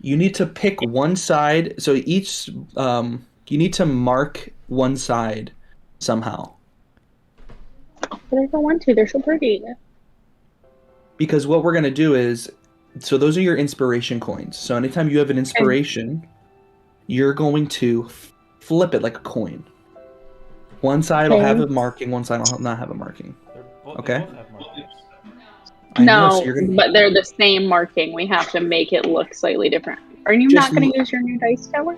You need to pick one side. So you need to mark one side somehow. But I don't want to. They're so pretty. Because what we're gonna do is, so those are your inspiration coins. So anytime you have an Okay. inspiration, you're going to flip it like a coin. One side will have Okay. a marking, one side will not have a marking. They Okay? both have markers. I know, so No, you're gonna but they're the same marking. We have to make it look slightly different. Are you just not going to use your new dice tower?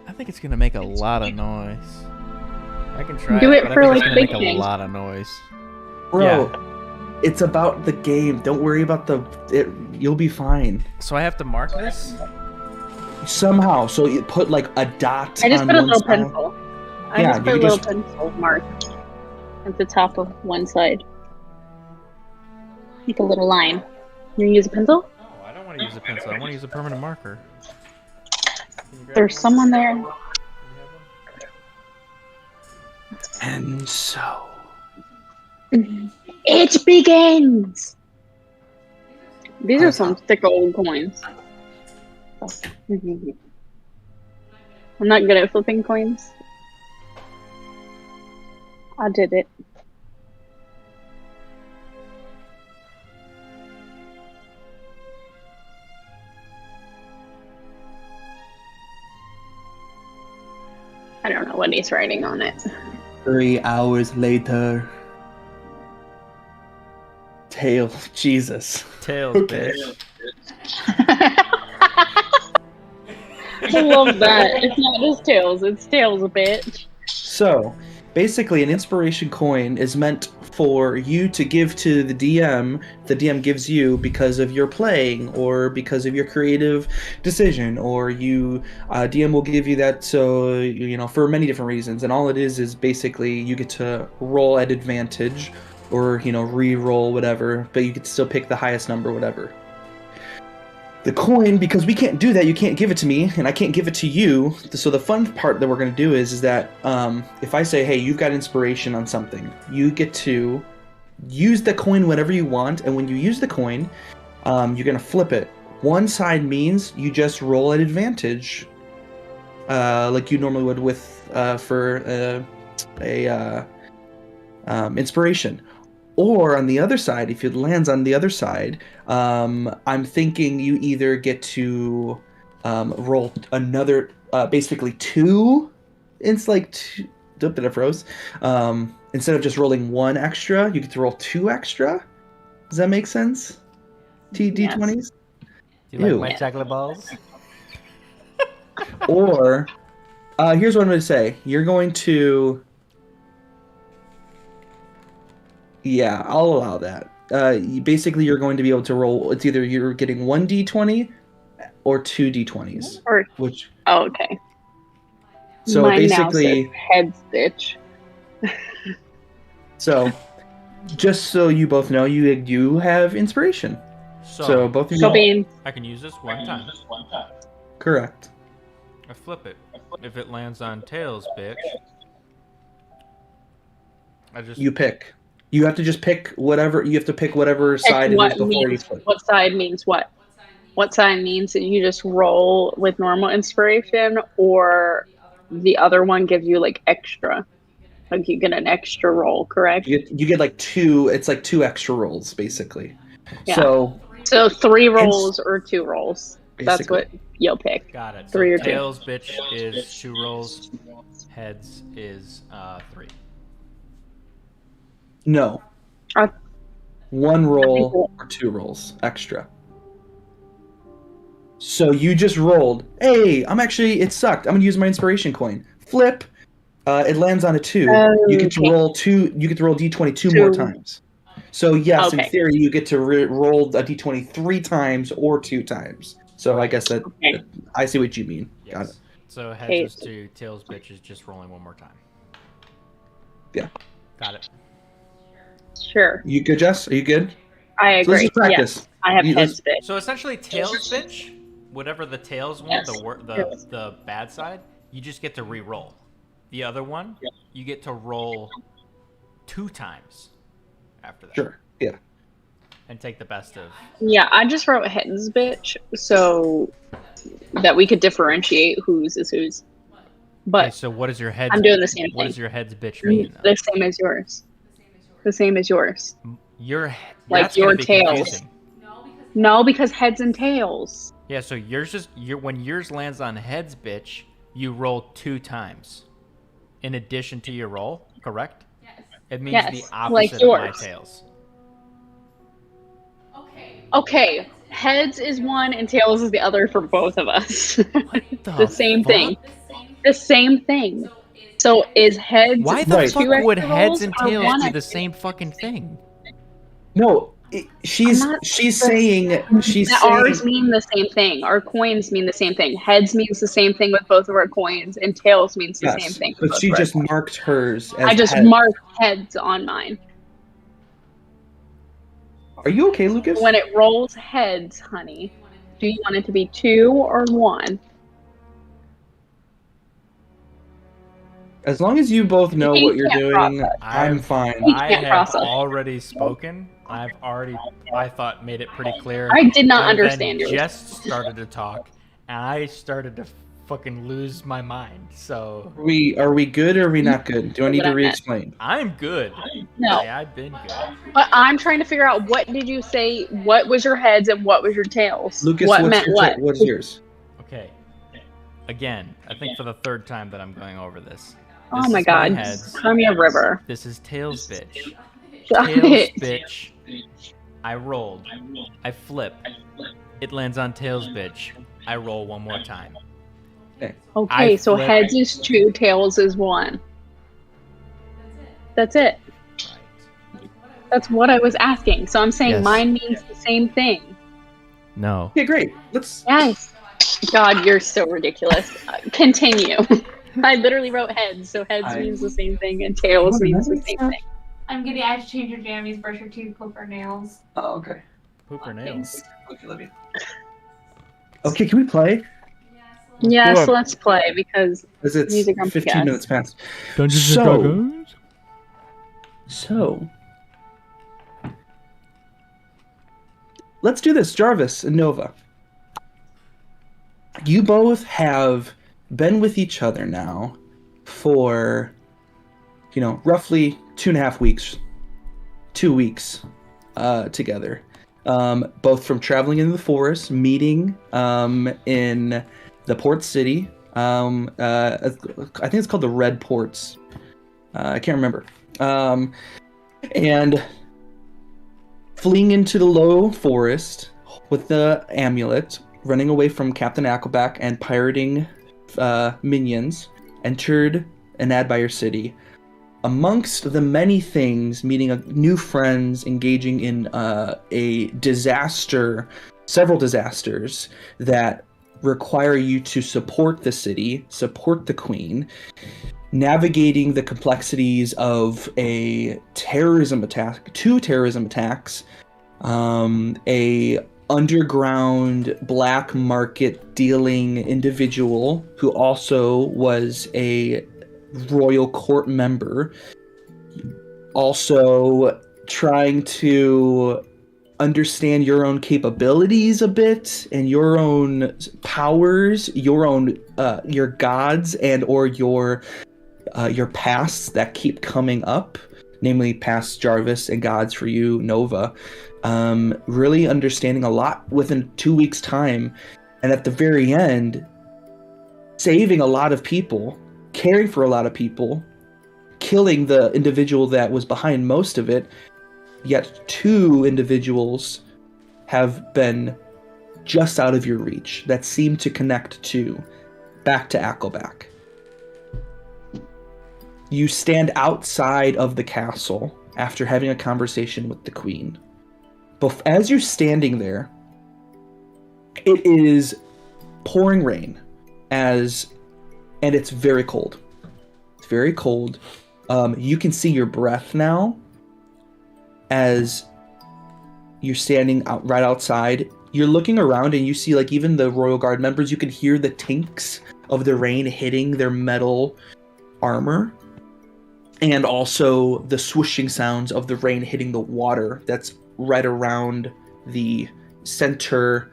I think it's gonna make a lot of noise. I can try Do it, it but I for, think it's like, gonna big make a things. lot of noise. bro. It's about the game. Don't worry about you'll be fine. So I have to mark this? Somehow, so you put like a dot I just on put a one little side. pencil. I Yeah, just you put a could little just pencil mark at the top of one side. Make a little line. You use a pencil? No, I don't want to use a pencil. I want to use a permanent marker. There's someone there. and so It begins! These are How's some that? thick old coins. I'm not good at flipping coins. I did it. I don't know what he's writing on it. 3 hours later. Tail, Jesus. Tails, Okay. bitch. I love that. It's not just tails, it's tails, bitch. So, basically, an inspiration coin is meant for you to give to the DM. The DM gives you because of your playing or because of your creative decision, or DM will give you that so for many different reasons. And all it is basically you get to roll at advantage, or re-roll whatever, but you can still pick the highest number, whatever. The coin, because we can't do that, you can't give it to me and I can't give it to you. So the fun part that we're going to do is that if I say, hey, you've got inspiration on something, you get to use the coin whenever you want. And when you use the coin, you're going to flip it. One side means you just roll at advantage, like you normally would with for a inspiration. Or on the other side, if it lands on the other side, I'm thinking you either get to roll another, basically two. It's like two. Did I froze? Instead of just rolling one extra, you get to roll two extra. Does that make sense? Yes. D20s. Do you Ew. like my chocolate balls? Or here's what I'm going to say. You're going to. Yeah, I'll allow that. Basically, you're going to be able to roll. It's either you're getting one d20 or two d20s. Or Which okay. so Mine now says basically, head stitch. so just so you both know, you have inspiration. So both of So you being I can use this one time. correct. I flip it. If it lands on tails, bitch. I just You pick. You have to just pick whatever. You have to pick whatever side it is what before you means flip. what side means what? What side means that you just roll with normal inspiration, or the other one gives you like extra, like you get an extra roll, correct? You get like two. It's like two extra rolls basically. Yeah. So So 3 rolls or 2 rolls. That's basically, what you'll pick. got it. 3 So or 2. tails, bitch, is 2 rolls. Heads is 3. no. Uh, One roll or 2 rolls extra. So you just rolled. Hey, it sucked. I'm gonna use my inspiration coin. Flip. It lands on a 2. You get to Okay. roll 2. You get to roll d20 two Two. more times. So yes, in Okay. theory, you get to roll a d20 3 times or 2 times. So I guess that Okay. I see what you mean. Got it. So heads Okay. is 2, tails, bitch is just rolling one more time. Yeah. Got it. Sure. You good, Jess? Are you good? I So let's agree. just practice. Yes. I have You- head let's- stitch. So essentially, tails, bitch, whatever the tails one, Yes. the bad side, you just get to re-roll. The other one, you get to roll 2 times after that. Sure. Yeah. and take the best of. Yeah, I just wrote heads, bitch, so that we could differentiate whose is whose. But Okay, so what is your heads? I'm doing the same What thing. does your heads bitch mean? Though? The same as yours. The same as yours. Your Like that's gonna your be tails. confusing. No, because heads and tails. Yeah, so when yours lands on heads, bitch, you roll 2 times, in addition to your roll. Correct? Yes. It means Yes, the like opposite of my yours. tails. Okay, heads is one and tails is the other for both of us. The same fuck? thing. The same thing. So is heads Why the Right. fuck 2 would extra heads rolls and or tails 1 do the extra? same fucking thing? No, she's I'm not- saying Ours mean the same thing. Our coins mean the same thing. Heads means the same thing with both of our coins, and tails means the same yes, thing. With but both she of our just coins. marked hers as I just head. marked heads on mine. Are you okay, Lucas? When it rolls heads, honey, do you want it to be 2 or 1? As long as you both know He what you're can't doing, process. I'm fine. He I can't have process. already spoken. I thought, made it pretty clear. I did not and understand then yours. Jess started to talk, and I started to fucking lose my mind. So Are we good or are we not good? Do I need What to I meant. re-explain? I'm good. No. I've been good. But I'm trying to figure out, what did you say? What was your heads and what was your tails? Lucas, what what's meant your what? what's yours? Okay. Again, I think for the 3rd time that I'm going over this. Oh This my is god. heads. Cry me a river. This is tails, bitch. Stop Tails, it. bitch. I rolled. I flip. It lands on tails, bitch. I roll one more time. Okay, I so flip. heads is 2, tails is 1. That's it. Right. That's what I was asking. So I'm saying Yes. mine means the same thing. No. Okay, great. Let's. Yes. God, you're so ridiculous. Continue. I literally wrote heads, so heads means the same thing and tails means the same thing. I'm gonna ask you to change your jammies, brush your teeth, clip your nails. Oh, okay. Poop or nails. Okay, can we play? Yes, Cool. let's play because Because it's Music Grumpy 15 Cast. minutes past. Dungeons So- and Dragons? So, let's do this, Jarvis and Nova. You both have been with each other now for, roughly 2.5 weeks. 2 weeks together. Both from traveling into the forest, meeting in the port city. I think it's called the Red Ports. I can't remember. And fleeing into the low forest with the amulet, running away from Captain Ackleback and pirating minions, entered Anadbyre City. Amongst the many things, meeting new friends, engaging in several disasters that require you to support the city, support the queen, navigating the complexities of two terrorism attacks, a underground black market dealing individual who also was a royal court member, also trying to understand your own capabilities a bit and your own powers, your gods and or your pasts that keep coming up, namely past Jarvis and gods for you, Nova. Really understanding a lot within 2 weeks' time, and at the very end, saving a lot of people, caring for a lot of people, killing the individual that was behind most of it, yet 2 individuals have been just out of your reach that seem to connect back to Ackleback. You stand outside of the castle after having a conversation with the queen. But as you're standing there, it is pouring rain, and it's very cold. It's very cold. You can see your breath now as you're standing right outside. You're looking around and you see even the Royal Guard members. You can hear the tinks of the rain hitting their metal armor, and also the swooshing sounds of the rain hitting the water that's right around the center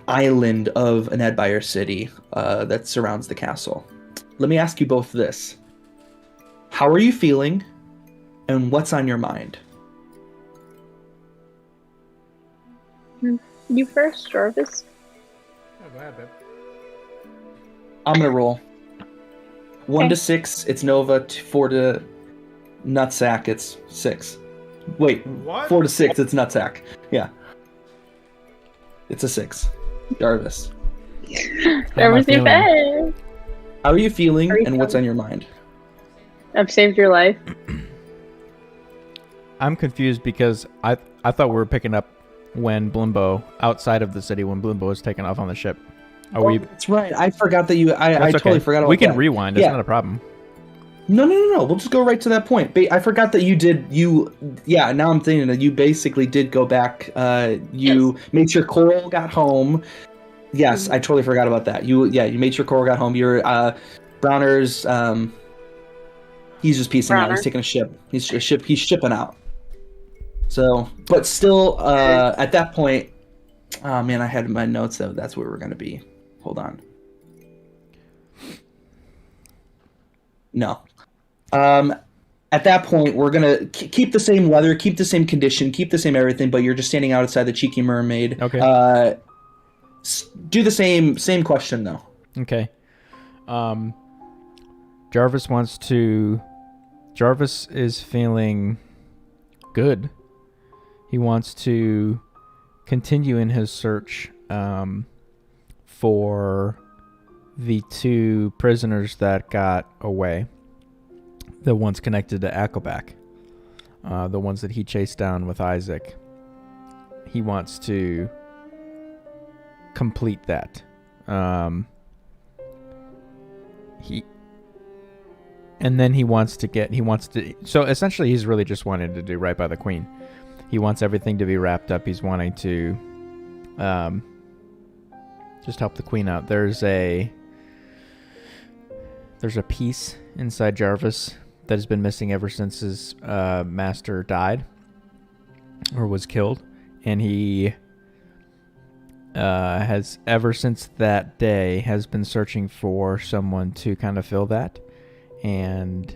island of Anedbire City that surrounds the castle. Let me ask you both this. How are you feeling, and what's on your mind? You first, Jarvis. Oh, go ahead, babe. I'm gonna roll. 1 Okay. to 6, it's Nova. 4 to Nutsack, it's 6. Wait, What? 4 to 6, it's Nutsack. Yeah. It's a 6. Jarvis. Jarvis, you feeling? bad. How are you feeling, How are you and what's feeling? on your mind? I've saved your life. I'm confused because I thought we were picking up when Blimbo, outside of the city, when Blimbo was taken off on the ship. Are we? That's right. I forgot that you. I That's totally okay. forgot about We can that. rewind. It's Yeah. not a problem. No. We'll just go right to that point. I forgot that you did. Yeah. Now I'm thinking that you basically did go back. You made sure Coral got home. Yes, I totally forgot about that. You made sure Coral got home. Your Browner's. He's just piecing out. He's Browner. taking a ship. He's shipping out. So, but still, at that point, oh man, I had in my notes that that's where we're gonna be. Hold on. No. At that point, we're gonna keep the same weather, keep the same condition, keep the same everything, but you're just standing outside the Cheeky Mermaid. Okay. Do the same question though. Okay. Jarvis is feeling good. He wants to continue in his search for the 2 prisoners that got away. The ones connected to Ackleback. The ones that he chased down with Isaac. He wants to complete that. So essentially he's really just wanting to do right by the queen. He wants everything to be wrapped up. He's wanting to just help the queen out. There's a piece inside Jarvis that has been missing ever since his master died or was killed, and he has ever since that day has been searching for someone to kind of fill that. And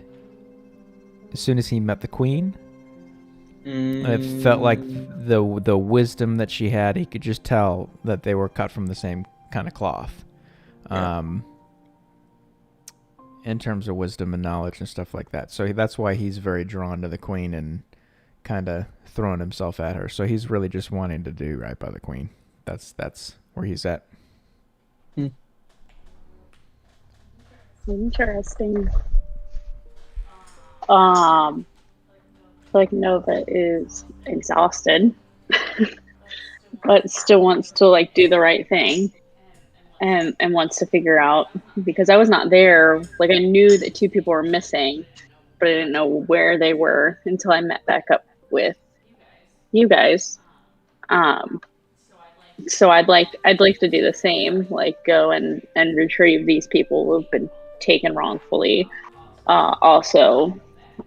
as soon as he met the queen, it felt like the wisdom that she had, he could just tell that they were cut from the same kind of cloth. In terms of wisdom and knowledge and stuff like that. So that's why he's very drawn to the queen and kind of throwing himself at her. So he's really just wanting to do right by the queen. That's where he's at. Interesting. Like Nova is exhausted, but still wants to like do the right thing, and wants to figure out, because I was not there. Like I knew that 2 people were missing, but I didn't know where they were until I met back up with you guys. So I'd like to do the same, like go and retrieve these people who've been taken wrongfully. Also,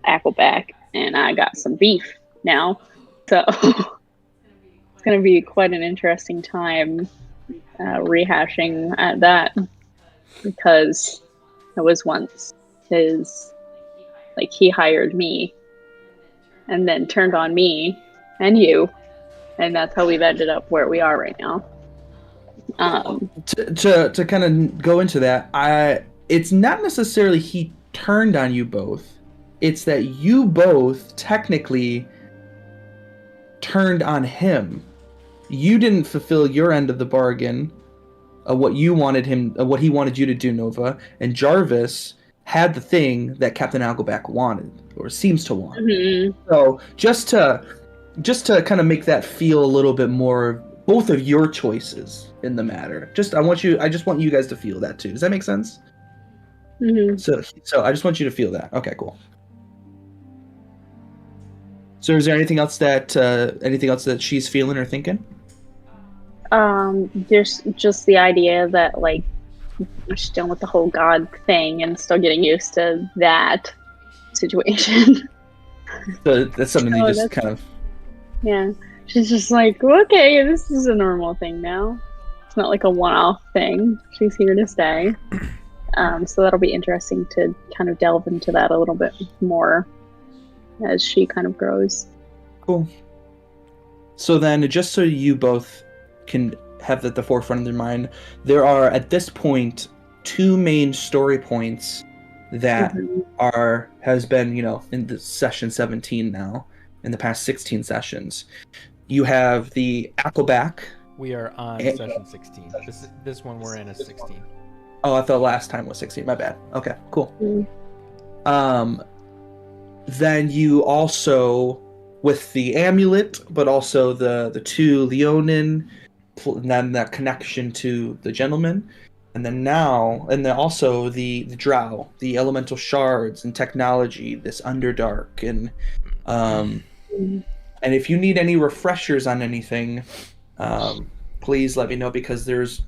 Ackleback and I got some beef now, so it's going to be quite an interesting time rehashing at that, because it was once his, like he hired me and then turned on me and you, and that's how we've ended up where we are right now. To kind of go into that, it's not necessarily he turned on you both. It's that you both technically turned on him. You didn't fulfill your end of the bargain of what you wanted him, what he wanted you to do, Nova, and Jarvis had the thing that Captain Ackleback wanted, or seems to want. Mm-hmm. So just to kind of make that feel a little bit more both of your choices in the matter. I just want you guys to feel that too. Does that make sense? Mm-hmm. So I just want you to feel that. Okay, cool. So is there anything else that she's feeling or thinking? There's just the idea that like she's done with the whole God thing and still getting used to that situation. So that's something you just that's- kind of Yeah. She's just like, okay, this is a normal thing now. It's not like a one-off thing. She's here to stay. So that'll be interesting to kind of delve into that a little bit more as she kind of grows. Cool. So then, just so you both can have that at the forefront of your mind, there are at this point 2 main story points that has been, in the session 17 now, in the past 16 sessions. You have the Appleback. We are on session 16. This one we're in is 16. Oh, I thought last time was 16. My bad. Okay, cool. Then you also, with the amulet, but also the 2 Leonin, and then that connection to the gentleman, and then also the drow, the elemental shards and technology, this Underdark, and if you need any refreshers on anything, please let me know, because there's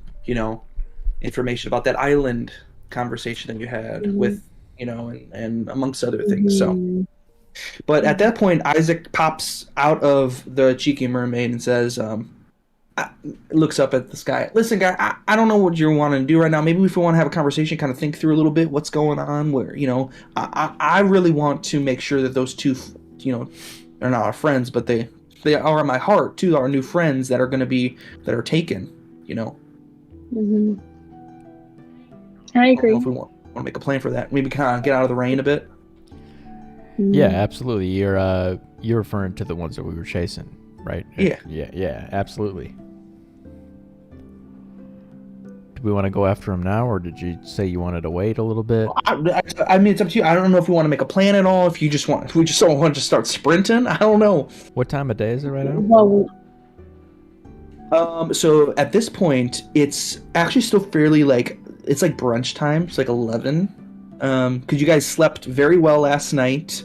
information about that island conversation that you had with and amongst other things. So, but at that point, Isaac pops out of the cheeky mermaid and says, looks up at the sky. Listen, guy, I don't know what you're wanting to do right now. Maybe if we want to have a conversation, kind of think through a little bit what's going on. Where I really want to make sure that those 2, they're not our friends, but they are in my heart too. Our new friends that are taken. I agree. If we want to make a plan for that, maybe kind of get out of the rain a bit. Yeah, absolutely. You're referring to the ones that we were chasing, right? Yeah. Yeah, absolutely. Do we want to go after him now, or did you say you wanted to wait a little bit? I mean, it's up to you. I don't know if you want to make a plan at all. If we just don't want to start sprinting. I don't know. What time of day is it right now? Well, so at this point, it's actually still fairly it's like brunch time. It's like 11. Because you guys slept very well last night.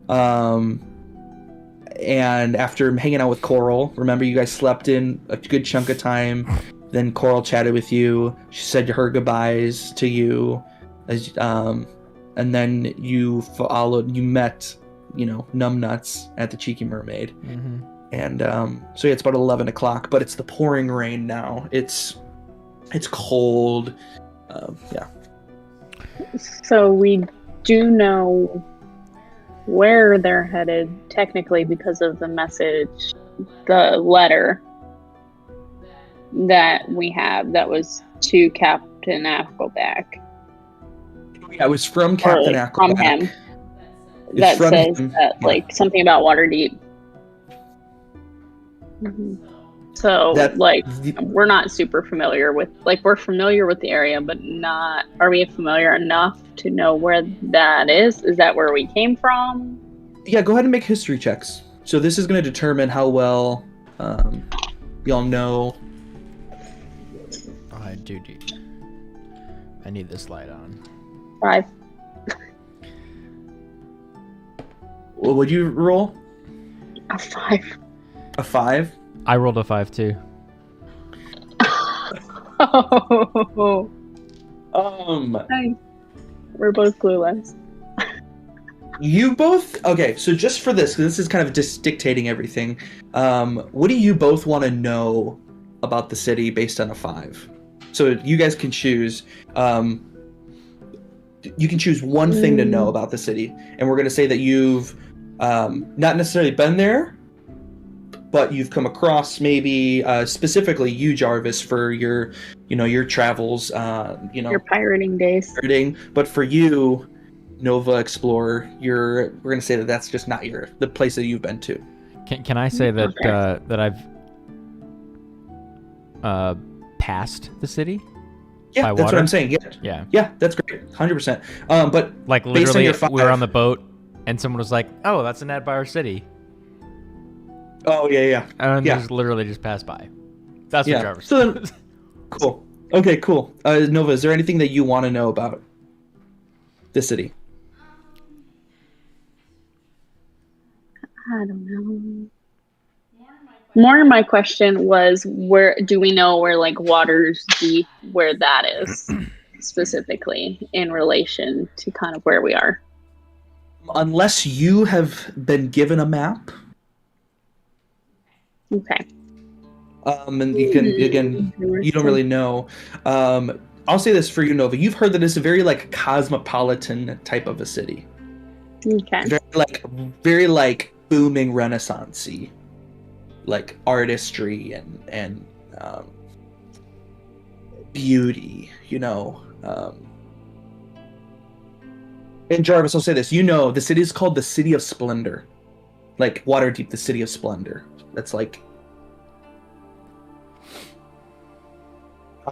And after hanging out with Coral, remember you guys slept in a good chunk of time. Then Coral chatted with you. She said her goodbyes to you, and then you met, Numbnuts at the Cheeky Mermaid, and so yeah, it's about 11 o'clock, but it's the pouring rain now. It's cold. Yeah. So we do know where they're headed, technically, because of the message, the letter that we have that was to Captain Appleback. Yeah, it was from Captain Appleback. From him. That says that, something about Waterdeep. So, we're not super familiar with, we're familiar with the area, but are we familiar enough to know where that is? Is that where we came from? Yeah, go ahead and make history checks. So this is going to determine how well y'all know. Oh, I need this light on. 5. What would you roll? A 5. A 5? I rolled a 5 too. Oh. We're both clueless. You both... Okay, so just for this, because this is kind of just dictating everything, what do you both want to know about the city based on a 5? So you guys can choose... you can choose one thing to know about the city, and we're going to say that you've not necessarily been there, but you've come across maybe specifically you, Jarvis, for your travels, your pirating days. But for you, Nova Explorer, we're gonna say that that's just not the place that you've been to. Can I say that that I've passed the city? Yeah, that's what I'm saying. Yeah, that's great, 100%. But literally, we were on the boat, and someone was like, "Oh, that's an Adbire city." Oh yeah. And just literally just passed by. That's what Jarvis. So then, cool. Okay, cool. Nova, is there anything that you want to know about the city? I don't know. More my question was, where do we know where Water's Deep, where that is specifically in relation to kind of where we are? Unless you have been given a map, Okay. And you can again, you don't really know. I'll say this for you, Nova. You've heard that it's a very like cosmopolitan type of a city. Okay. Very like booming Renaissance-y, like artistry and beauty, you know. And Jarvis, I'll say this. You know, the city is called the City of Splendor. Like Waterdeep, the City of Splendor. That's like...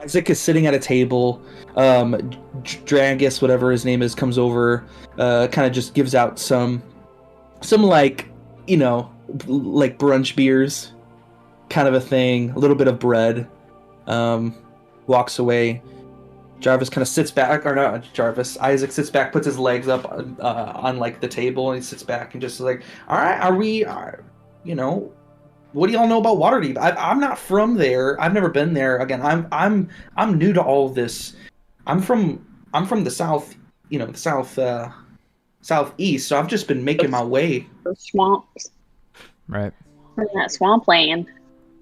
Isaac is sitting at a table. Dragus, whatever his name is, comes over, kind of just gives out some like, you know, like brunch beers kind of a thing, a little bit of bread, walks away. Jarvis kind of sits back, or not Jarvis, Isaac sits back, puts his legs up on like the table, and he sits back and just like, all right, you know, what do y'all know about Waterdeep? I'm not from there. I've never been there. Again, I'm new to all of this. I'm from the south, you know, the southeast. So I've just been making my way. The swamps. Right. In that swampland.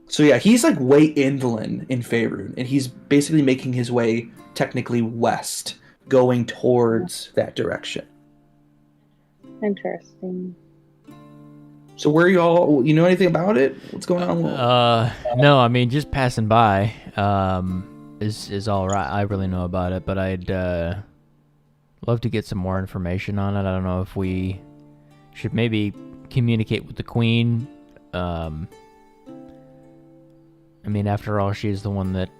So yeah, he's like way inland in Faerun, and he's basically making his way technically west, going towards that direction. Interesting. So where y'all, you know anything about it? What's going on? No, I mean, just passing by is all right. I really know about it, but I'd love to get some more information on it. I don't know if we should maybe communicate with the Queen. I mean, after all, she's the one that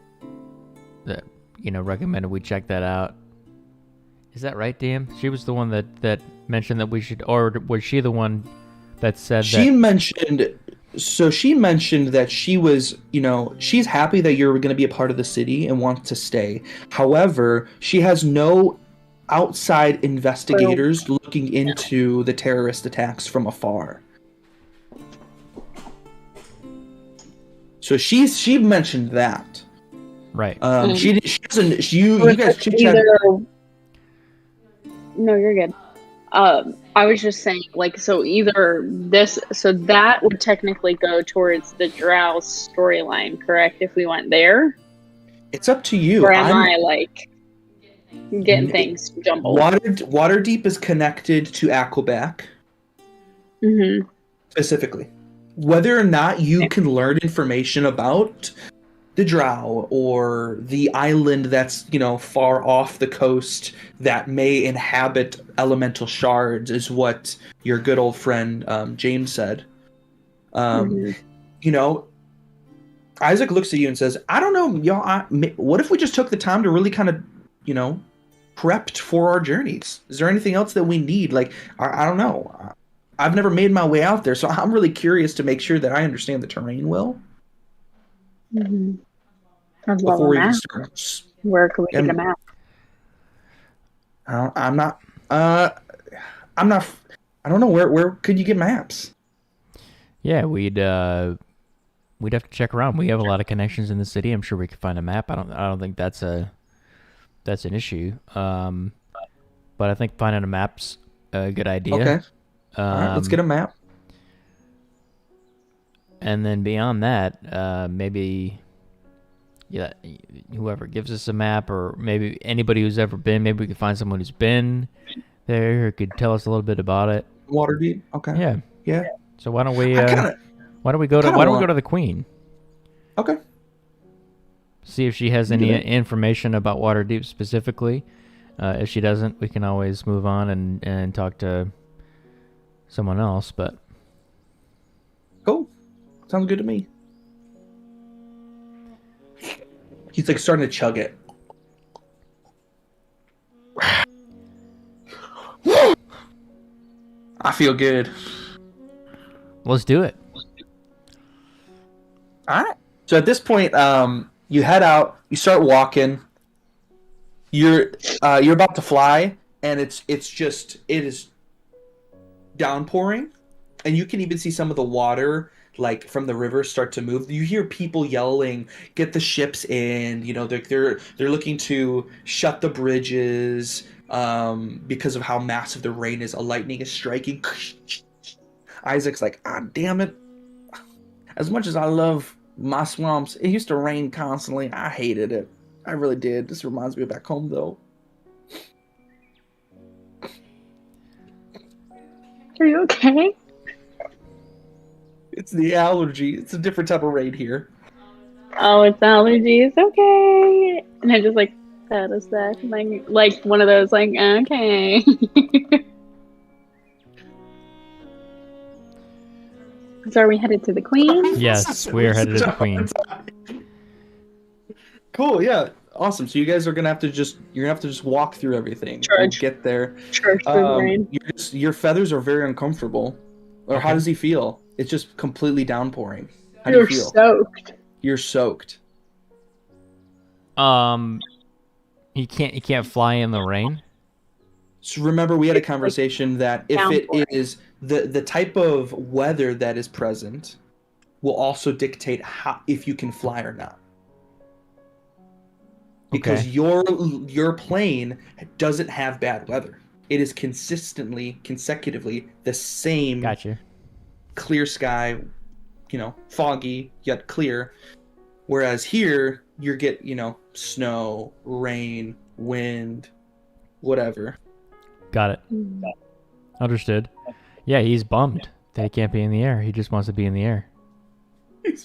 you know, recommended we check that out. Is that right, DM? She was the one that mentioned that we should, or was she the one that said she that... she mentioned that she was, you know, she's happy that you're going to be a part of the city and wants to stay. However, she has no outside investigators looking into the terrorist attacks from afar. So she mentioned that. Right. She doesn't. You guys chit chat. No, you're good. I was just saying, like, so either this, so that would technically go towards the Drow storyline, correct? If we went there, It's up to you. or am I like getting things jumbled? Waterdeep is connected to Aquaback Mm-hmm. specifically. Whether or not you can learn information about the Drow or the island that's, you know, far off the coast that may inhabit elemental shards is what your good old friend James said. You know, Isaac looks at you and says, I don't know, y'all, what if we just took the time to really kind of, you know, prepped for our journeys? Is there anything else that we need? Like, I don't know. I've never made my way out there, so I'm really curious to make sure that I understand the terrain well. Mm-hmm. Before we even start. Where can we get a map? I'm not. I don't know where could you get maps? Yeah, we'd have to check around. We have a lot of connections in the city. I'm sure we could find a map. I don't think that's an issue. But I think finding a map's a good idea. Okay. All right, let's get a map. And then beyond that, maybe, yeah, whoever gives us a map, or maybe anybody who's ever been, maybe we could find someone who's been there who could tell us a little bit about it. Waterdeep. Okay. Yeah. Yeah. So why don't we go to the Queen? Okay. See if she has any information about Waterdeep specifically. If she doesn't, we can always move on and talk to someone else. But cool. Sounds good to me. He's like starting to chug it. I feel good. Let's do it. All right. So at this point, you head out. You start walking. You're about to fly, and it is downpouring, and you can even see some of the water, like from the river, start to move. You hear people yelling, "Get the ships in!" You know, they're looking to shut the bridges because of how massive the rain is. A lightning is striking. Isaac's like, "Ah, damn it! as much as I love my swamps, it used to rain constantly. I hated it. I really did. This reminds me of back home, though. Are you okay? It's the allergy. It's a different type of rain here. Oh, it's allergies. Okay. And I just like pat a sec, like one of those, like okay. So are we headed to the Queen? Yes, we're headed to the Queen. Cool. Yeah. Awesome. So you guys are gonna have to just walk through everything. Trudge. Get there. Church through the rain. Your feathers are very uncomfortable. Or how Okay. does he feel? It's just completely downpouring. How do You're you feel? soaked. You're soaked. He can't fly in the rain. So remember, we had a It's like conversation that if downpouring. it is the type of weather that is present will also dictate how if you can fly or not. Because Okay. your plane doesn't have bad weather. It is consecutively the same Gotcha. clear sky, foggy yet clear. Whereas here you get, snow, rain, wind, whatever. Got it. Understood. Yeah, he's bummed that he can't be in the air. He just wants to be in the air. Okay,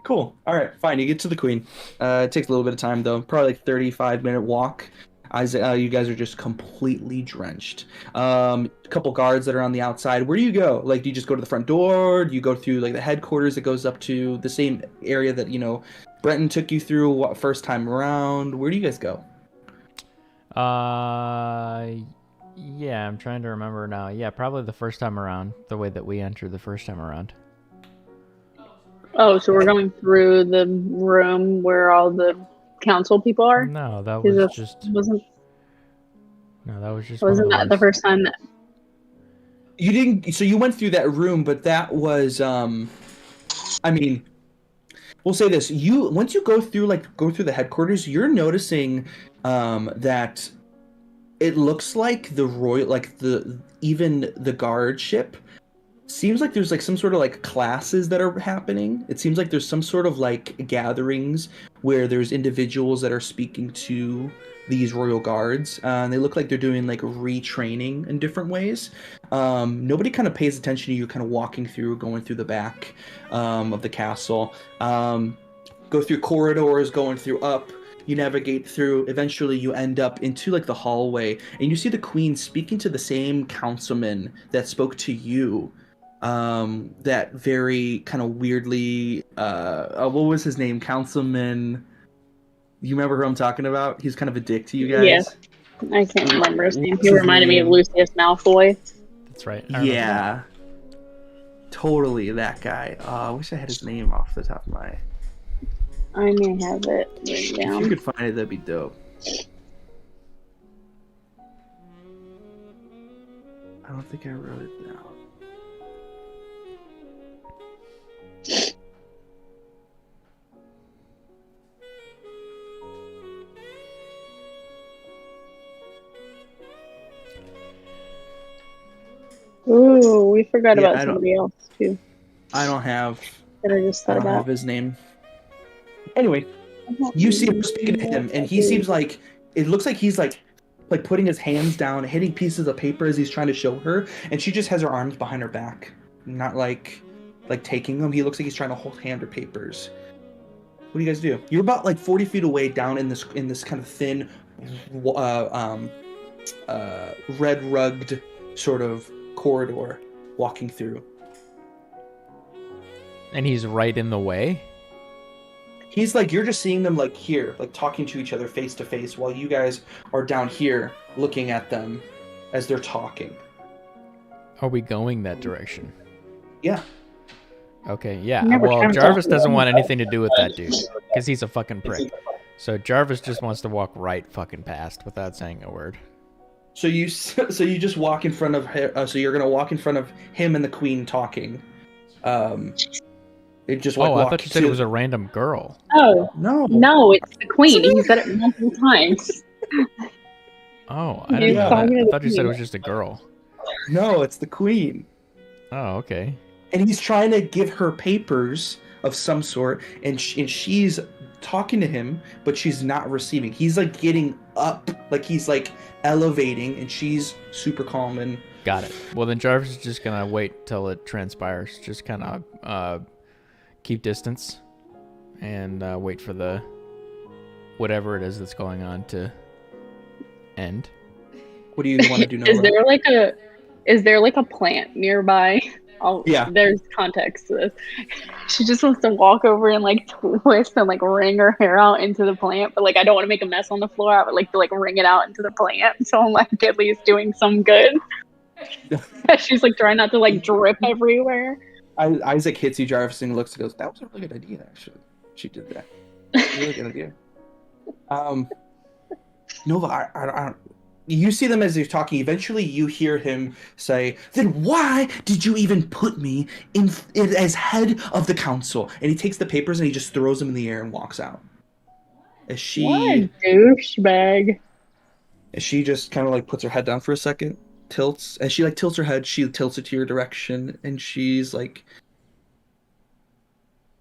cool. All right, fine. You get to the Queen. It takes a little bit of time though. Probably like 35-minute walk. You guys are just completely drenched. A couple guards that are on the outside. Where do you go? Like, do you just go to the front door? Do you go through like the headquarters that goes up to the same area that Brenton took you through first time around? Where do you guys go? Yeah, I'm trying to remember now. Yeah, probably the first time around, the way that we entered the first time around. Oh, so we're going through the room where all the council people are? No, that Is was it- just Wasn't one of that the rooms. first time that? You didn't. So you went through that room, but that was. I mean, we'll say this: once you go through the headquarters, you're noticing that it looks like even the guard ship seems like there's like some sort of like classes that are happening. It seems like there's some sort of like gatherings where there's individuals that are speaking to these royal guards, and they look like they're doing like retraining in different ways. Nobody kind of pays attention to you kind of walking through, going through the back of the castle. Go through corridors, going through up. You navigate through. Eventually, you end up into like the hallway, and you see the Queen speaking to the same councilman that spoke to you. That very kind of weirdly. What was his name? Councilman. You remember who I'm talking about? He's kind of a dick to you guys. Yeah. I can't remember his name. What's He his reminded me of name? Lucius Malfoy. That's right. I remember that. Yeah. Totally that guy. I wish I had his name off the top of my. I may have it written If you down. could find it, that'd be dope. I don't think I wrote it down. Ooh, we forgot Yeah, about I don't- somebody else too I don't have. that I just I thought don't have about. his name. Anyway, you see him speaking to him, and he seems like it looks like he's like putting his hands down, hitting pieces of paper as he's trying to show her, and she just has her arms behind her back, not like taking them. He looks like he's trying to hold hand her papers. What do you guys do? You're about like 40 feet away down in this kind of thin, red rugged sort of corridor, walking through. And he's right in the way. He's like, you're just seeing them like here, like talking to each other face to face, while you guys are down here looking at them as they're talking. Are we going that direction? Yeah. Okay, yeah. Never Well, comes Jarvis up. doesn't want anything to do with that dude because he's a fucking prick. So Jarvis just wants to walk right fucking past without saying a word. So you just walk in front of her. So you're gonna walk in front of him and the Queen talking. It just like Oh, I walk thought you said to- it was a random girl. Oh no. it's the Queen. He said it multiple times. Oh, I He's didn't know talking that. to I the thought you said it Queen. was just a girl. No, it's the Queen. Oh, okay. and he's trying to give her papers of some sort, and she's talking to him, but she's not receiving. He's like getting up, like he's like elevating, and she's super calm and. Got it. Well, then Jarvis is just gonna wait till it transpires. Just kind of keep distance and wait for the whatever it is that's going on to end. What do you want to do, Nova? Is there like a plant nearby? Yeah. There's context to this. She just wants to walk over and like twist and like wring her hair out into the plant, but like I don't want to make a mess on the floor. I would like to like wring it out into the plant, so I'm like at least doing some good. She's like trying not to like drip everywhere. Isaac hits you, Jarvis, and looks and goes, "That was a really good idea, actually. She did that. Really good idea." Nova, I don't. You see them as they're talking. Eventually, you hear him say, "Then why did you even put me in as head of the council?" And he takes the papers and he just throws them in the air and walks out. As she, What a douchebag. as she just kind of like puts her head down for a second, tilts, and she like tilts her head. She tilts it to your direction, and she's like,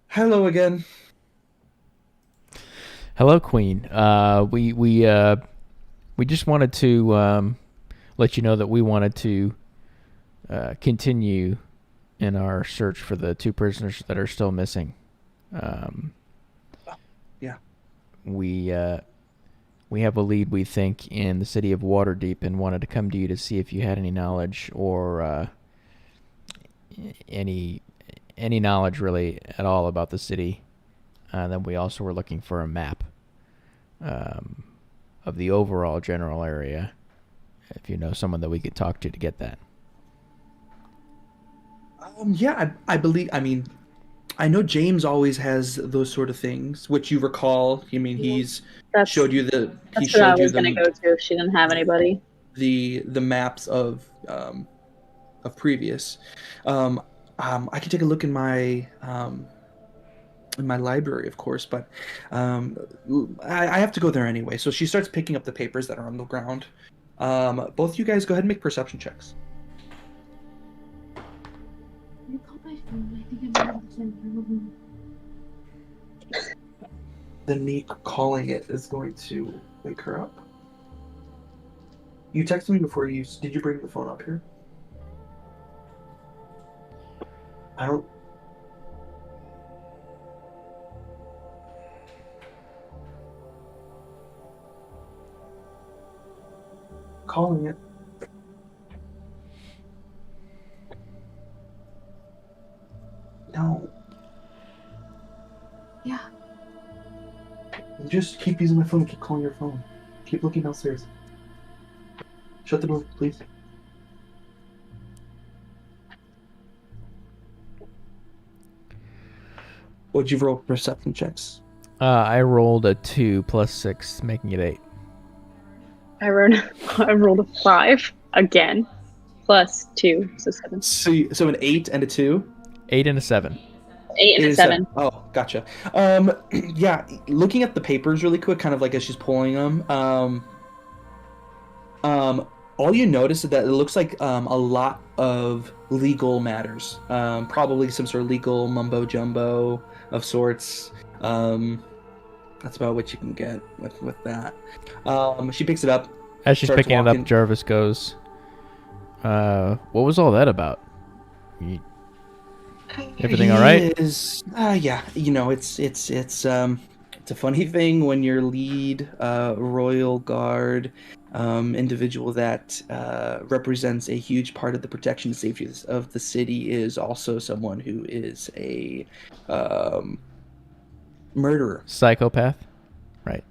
"Hello again." Hello, Queen. We just wanted to let you know that we wanted to continue in our search for the 2 prisoners that are still missing. Yeah. We have a lead, we think, in the city of Waterdeep, and wanted to come to you to see if you had any knowledge or any knowledge really at all about the city. Then we also were looking for a map of the overall general area, if you know someone that we could talk to get that. Yeah, I believe. I mean, I know James always has those sort of things, which you recall. I mean, he's showed you the. He That's what I showed you was gonna go to if she didn't have anybody. the maps of previous. I could take a look in my library, of course, but I have to go there anyway. So she starts picking up the papers that are on the ground. Both you guys go ahead and make perception checks. The me calling it is going to wake her up. You texted me before you... Did you bring the phone up here? I don't... Calling it. No. Yeah. Just keep using my phone. Keep calling your phone. Keep looking downstairs. Shut the door, please. What'd you roll perception checks? I rolled a 2 plus 6, making it 8. I rolled a 5 again, plus 2, so 7. So an 8 and a 2? 8 and a 7. 8 and a 7. Oh, gotcha. Yeah, looking at the papers really quick, kind of like as she's pulling them. All you notice is that it looks like a lot of legal matters. Probably some sort of legal mumbo jumbo of sorts. That's about what you can get with that. She picks it up. As she's starts picking it walking. up, Jarvis goes, what was all that about? Everything all right? Yeah, you know, it's a funny thing when your lead royal guard individual that represents a huge part of the protection and safety of the city is also someone who is a murderer. Psychopath? Right.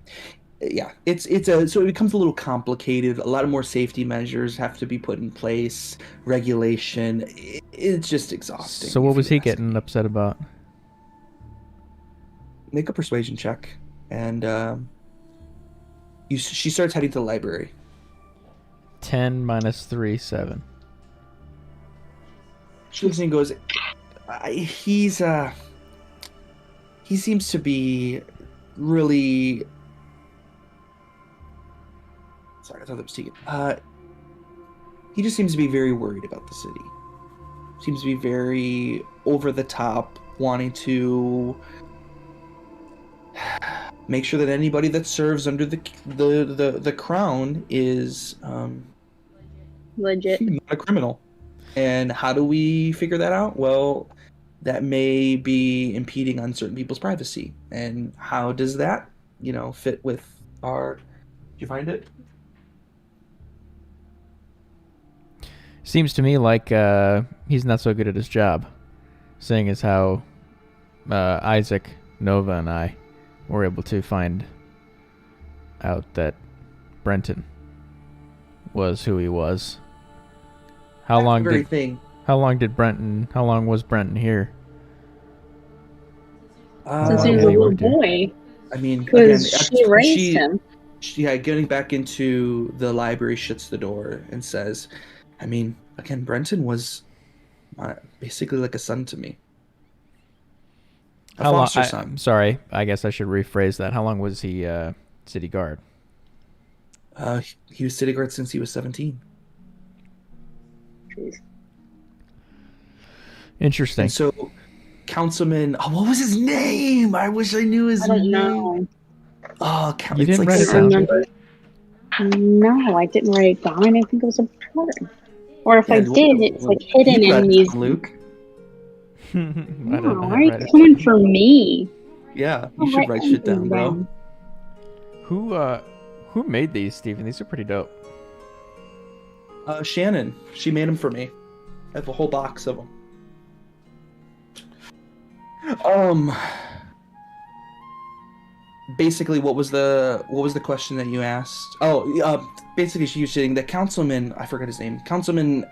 Yeah, so it becomes a little complicated. A lot of more safety measures have to be put in place, regulation. It's just exhausting. So what was he getting upset about? Make a persuasion check, and she starts heading to the library. 10 minus 3, 7. She looks and goes, he seems to be really... Sorry, I thought that was Tegan. He just seems to be very worried about the city. seems to be very over the top, wanting to make sure that anybody that serves under the crown is Legit. not a criminal. And how do we figure that out? Well, that may be impeding on certain people's privacy. And how does that, fit with our... Did you find it? Seems to me like he's not so good at his job, seeing as how Isaac, Nova, and I were able to find out that Brenton was who he was. How long was Brenton here? Since he was a little boy. I mean, because she raised him. Getting back into the library, shuts the door and says, I mean, again, Brenton was basically like a son to me. A foster son. I'm sorry, I guess I should rephrase that. How long was he city guard? He was city guard since he was 17. Jeez. Interesting. And so, Councilman, what was his name? I wish I knew his name. I don't know. Oh, You didn't like write it down? No, I didn't write it down. I didn't think it was important. Or if I did, it's like hidden You in read these. Luke. No, why are you coming for me? Yeah, you should write shit down, bro. Who made these, Steven? These are pretty dope. Shannon. She made them for me. I have a whole box of them. Basically, what was the question that you asked? Basically, she was saying the councilman. I forgot his name. Councilman.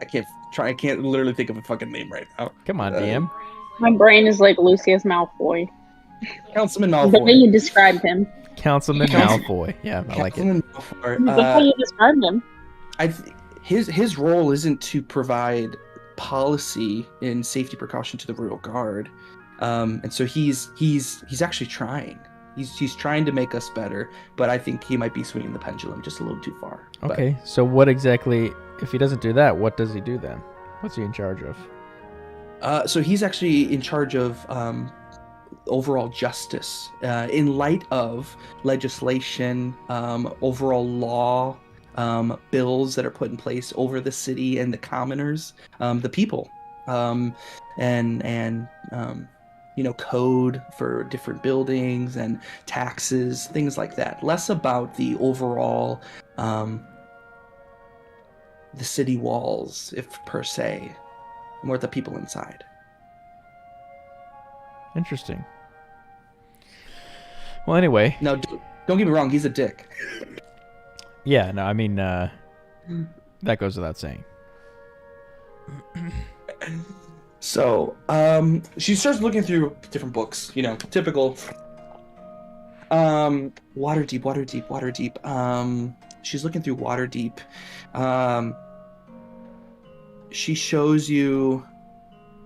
I can't literally think of a fucking name right now. Come on, DM. My brain is like Lucius Malfoy. Councilman Malfoy. The way you described him. Councilman Malfoy. Yeah, I like it. Malfoy. The way you described him. His role isn't to provide policy and safety precaution to the royal guard, and so he's actually trying. He's trying to make us better, but I think he might be swinging the pendulum just a little too far. Okay, so what exactly? If he doesn't do that, what does he do then? What's he in charge of? So he's actually in charge of overall justice in light of legislation, overall law, bills that are put in place over the city and the commoners, the people, and code for different buildings and taxes, things like that. Less about the overall the city walls, if per se, more the people inside. Interesting. Well, anyway. Now, don't get me wrong, he's a dick. Yeah, no, I mean, that goes without saying. So, she starts looking through different books, typical. Waterdeep. She's looking through Waterdeep. She shows you,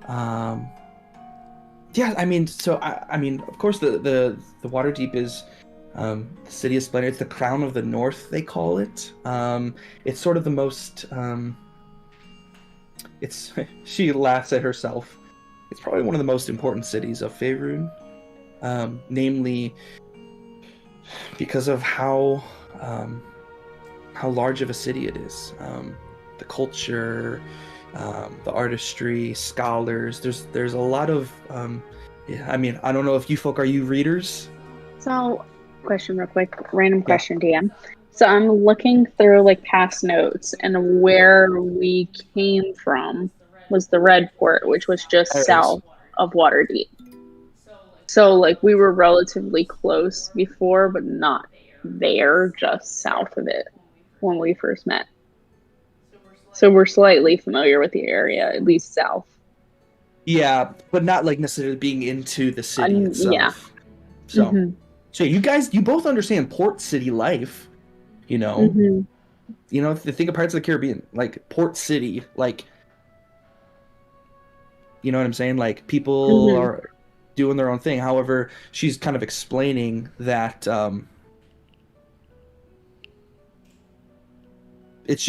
yeah, I mean, so, I mean, of course, the Waterdeep is, the City of Splendor. It's the Crown of the North, they call it. It's sort of the most, she laughs at herself. It's probably one of the most important cities of Faerun, namely because of how large of a city it is. The culture, the artistry, scholars. There's a lot of. I mean, I don't know if you folk, are you readers? So, question real quick, random question, DM. So I'm looking through like past notes, and where we came from was the Red Port, which was just south of Waterdeep. So like we were relatively close before, but not there, just south of it when we first met. So we're slightly familiar with the area, at least south. Yeah, but not like necessarily being into the city itself. Yeah. So, so you both understand port city life, You know, if you think of Pirates of the Caribbean, like Port City, like, you know what I'm saying? Like people are doing their own thing. However, she's kind of explaining that it's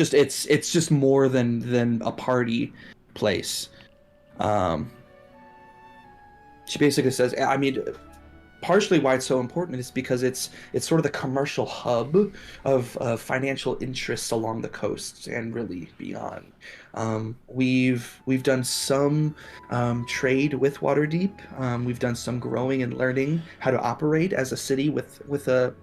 just more than a party place. She basically says, I mean, partially why it's so important is because it's sort of the commercial hub of financial interests along the coast and really beyond. We've done some trade with Waterdeep. We've done some growing and learning how to operate as a city with a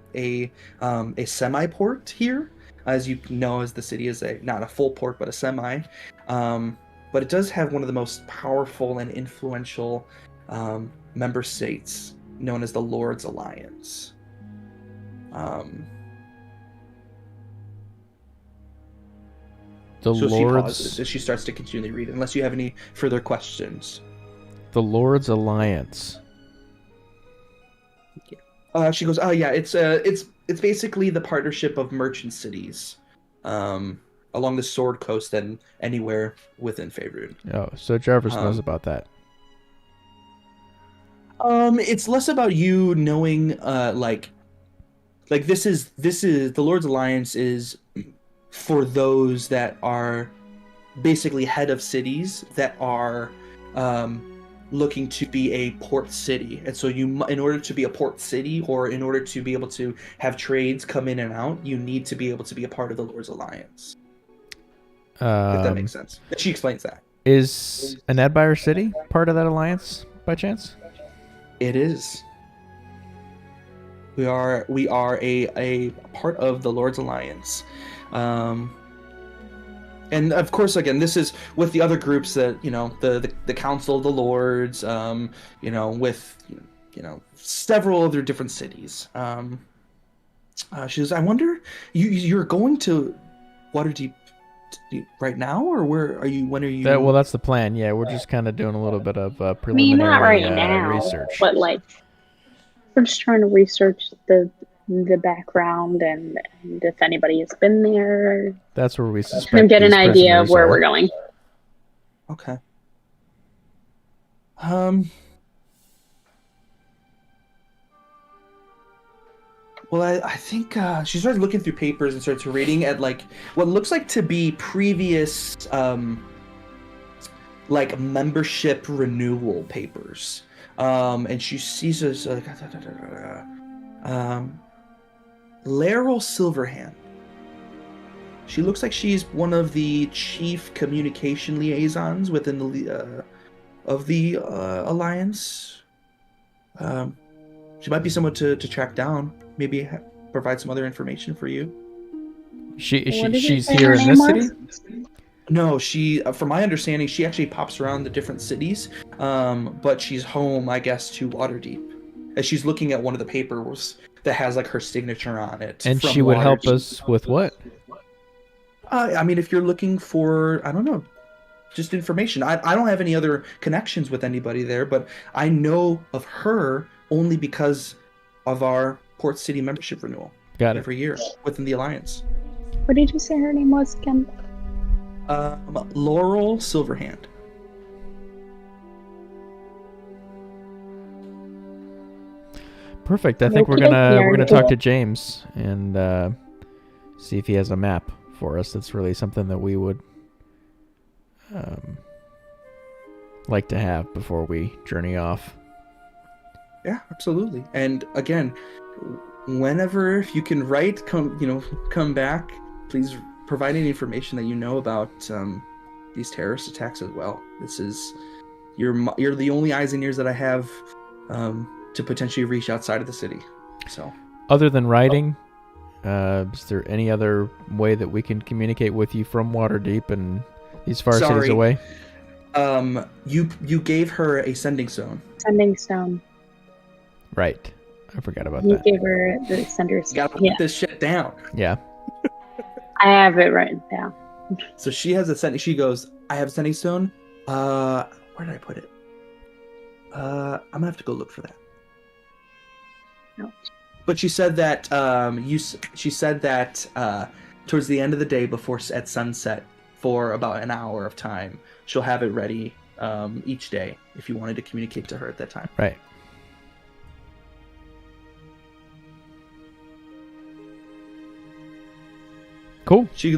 semi port here. As you know, as the city is not a full port but a semi. But it does have one of the most powerful and influential member states, known as the Lord's Alliance. The So she Lord's pauses as she starts to continually read, unless you have any further questions. the Lord's Alliance. She goes, "Oh yeah, it's basically the partnership of merchant cities, along the Sword Coast and anywhere within Faerun. Oh, so Jarvis knows about that. It's less about you knowing, like this is the Lord's Alliance is for those that are basically head of cities that are looking to be a port city. And so in order to be a port city, or in order to be able to have trades come in and out, you need to be able to be a part of the Lord's Alliance. If that makes sense. She explains that. Is Anadbire City part of that alliance by chance? It is. We are a part of the Lord's Alliance. And of course, again, this is with the other groups that, the Council of the Lords, with, several other different cities. She says, I wonder, you're going to Waterdeep right now, or when are you? Well, that's the plan. Yeah, we're just kind of doing a little bit of I mean, preliminary not right now, research. but like we're just trying to research the background and if anybody has been there. That's where we suspect. And get an these idea of prisoners where are. we're going. Okay. Well, I think she started looking through papers and started reading at like what looks like to be previous like membership renewal papers. And she sees this Laryl Silverhand. She looks like she's one of the chief communication liaisons within the Alliance. She might be someone to track down. Maybe provide some other information for you. She's here in this city? No, from my understanding, she actually pops around the different cities. But she's home, I guess, to Waterdeep. As she's looking at one of the papers that has like her signature on it. And from she would help Waterdeep. us with what? I mean, if you're looking for, I don't know, just information. I don't have any other connections with anybody there, but I know of her only because of our Port City membership renewal. Got it. Every year within the Alliance. What did you say her name was again? Laurel Silverhand. Perfect. I think we're gonna talk to James and see if he has a map for us. That's really something that we would like to have before we journey off. Yeah, absolutely. And again, whenever if you can come back, please provide any information that you know about these terrorist attacks as well. This is you're the only eyes and ears that I have to potentially reach outside of the city. So, other than writing, is there any other way that we can communicate with you from Waterdeep and these far cities away? You gave her a sending stone. Sending stone. Right. I forgot about You that. gave her the sender stone. Gotta put this shit down. Yeah. I have it written down. So she has a sending. She goes, I have a sending stone. Where did I put it? I'm gonna have to go look for that. No. But she said that she said that towards the end of the day, at sunset, for about an hour of time, she'll have it ready each day if you wanted to communicate to her at that time. Right. Cool. She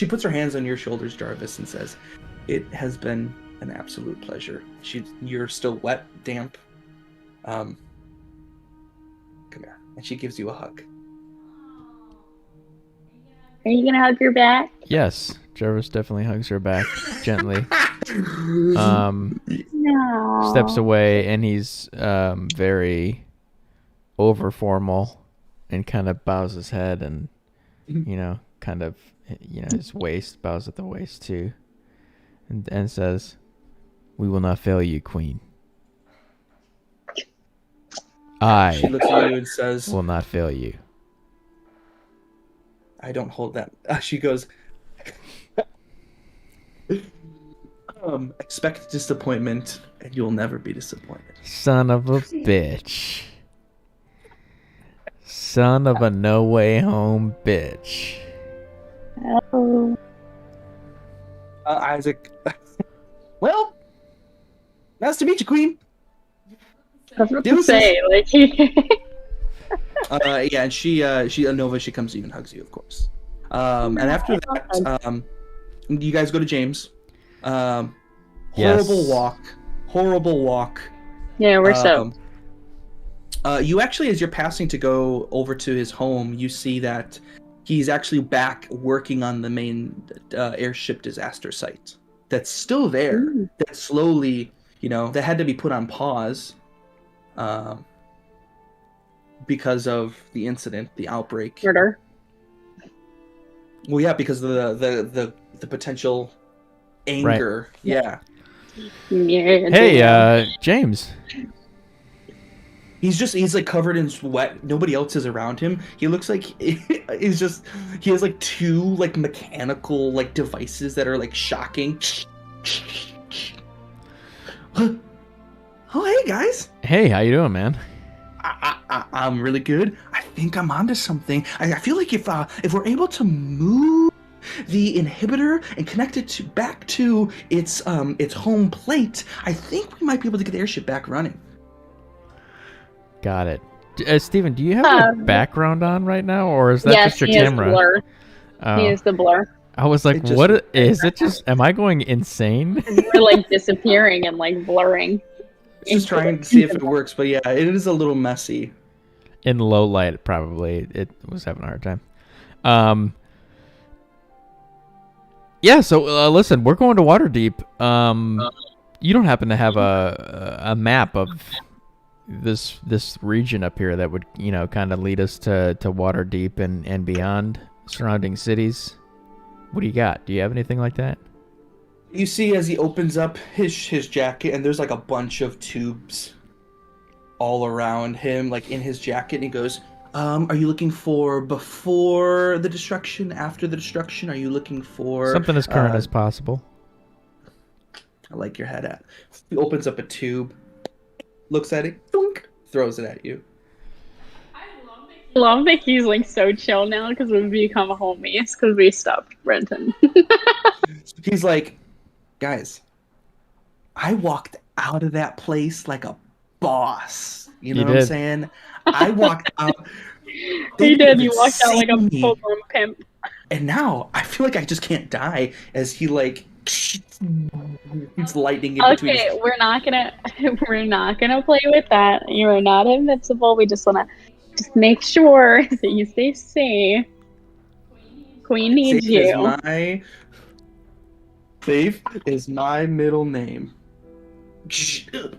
puts her hands on your shoulders, Jarvis, and says, "It has been an absolute pleasure." You're still wet, damp. Come here. And she gives you a hug. Are you gonna hug your back? Yes, Jarvis definitely hugs her back gently. No. Steps away, and he's very over formal, and kind of bows his head, and kind of his waist bows at the waist too, and says, "We will not fail you, Queen. She looks at you and says, will not fail you." "I don't hold that." She goes, "Expect disappointment, and you'll never be disappointed." Son of a bitch. Son of a no way home bitch. Oh. Isaac. Well, nice to meet you, Queen. That's what to Deuces. say. Like, Yeah, and Nova, she comes to you and hugs you, of course. And after that, you guys go to James. Yes. Horrible walk. yeah, we're so. You actually, as you're passing to go over to his home, you see that he's actually back working on the main airship disaster site. That's still there. Ooh. That slowly, that had to be put on pause. Because of the incident, the outbreak. Murder. Well, yeah, because of the potential anger. Right. Yeah. Yeah. Hey, James. He's like covered in sweat. Nobody else is around him. He looks like he has like two like mechanical like devices that are like shocking. Oh, hey guys. Hey, how you doing, man? I'm really good. I think I'm onto something. I feel like if we're able to move the inhibitor and connect it back to its home plate, I think we might be able to get the airship back running. Got it. Steven, do you have your background on right now, or is that just your camera? Yes, blur. He is the blur. I was like, what is it? Just am I going insane? We're like disappearing and like blurring. Just trying to see if it works, but yeah, it is a little messy. In low light, probably it was having a hard time. Yeah. So listen, we're going to Waterdeep. You don't happen to have a map of this region up here that would kind of lead us to Waterdeep and beyond surrounding cities? What do you got? Do you have anything like that? You see as he opens up his jacket, and there's like a bunch of tubes all around him, like in his jacket, and he goes, are you looking for before the destruction, after the destruction? Are you looking for something as current as possible? I like your head at. He opens up a tube, looks at it, thunk, throws it at you. I love that he's like so chill now because we've become homies because we stopped renting. He's like, guys, I walked out of that place like a boss. You know what I'm saying? I walked out. He did. You walked out like a full-blown pimp. And now I feel like I just can't die as he like it's lightning in between. Okay, we're not gonna play with that. You are not invincible. We just wanna make sure that you stay safe. Queen needs you. Safe is my middle name.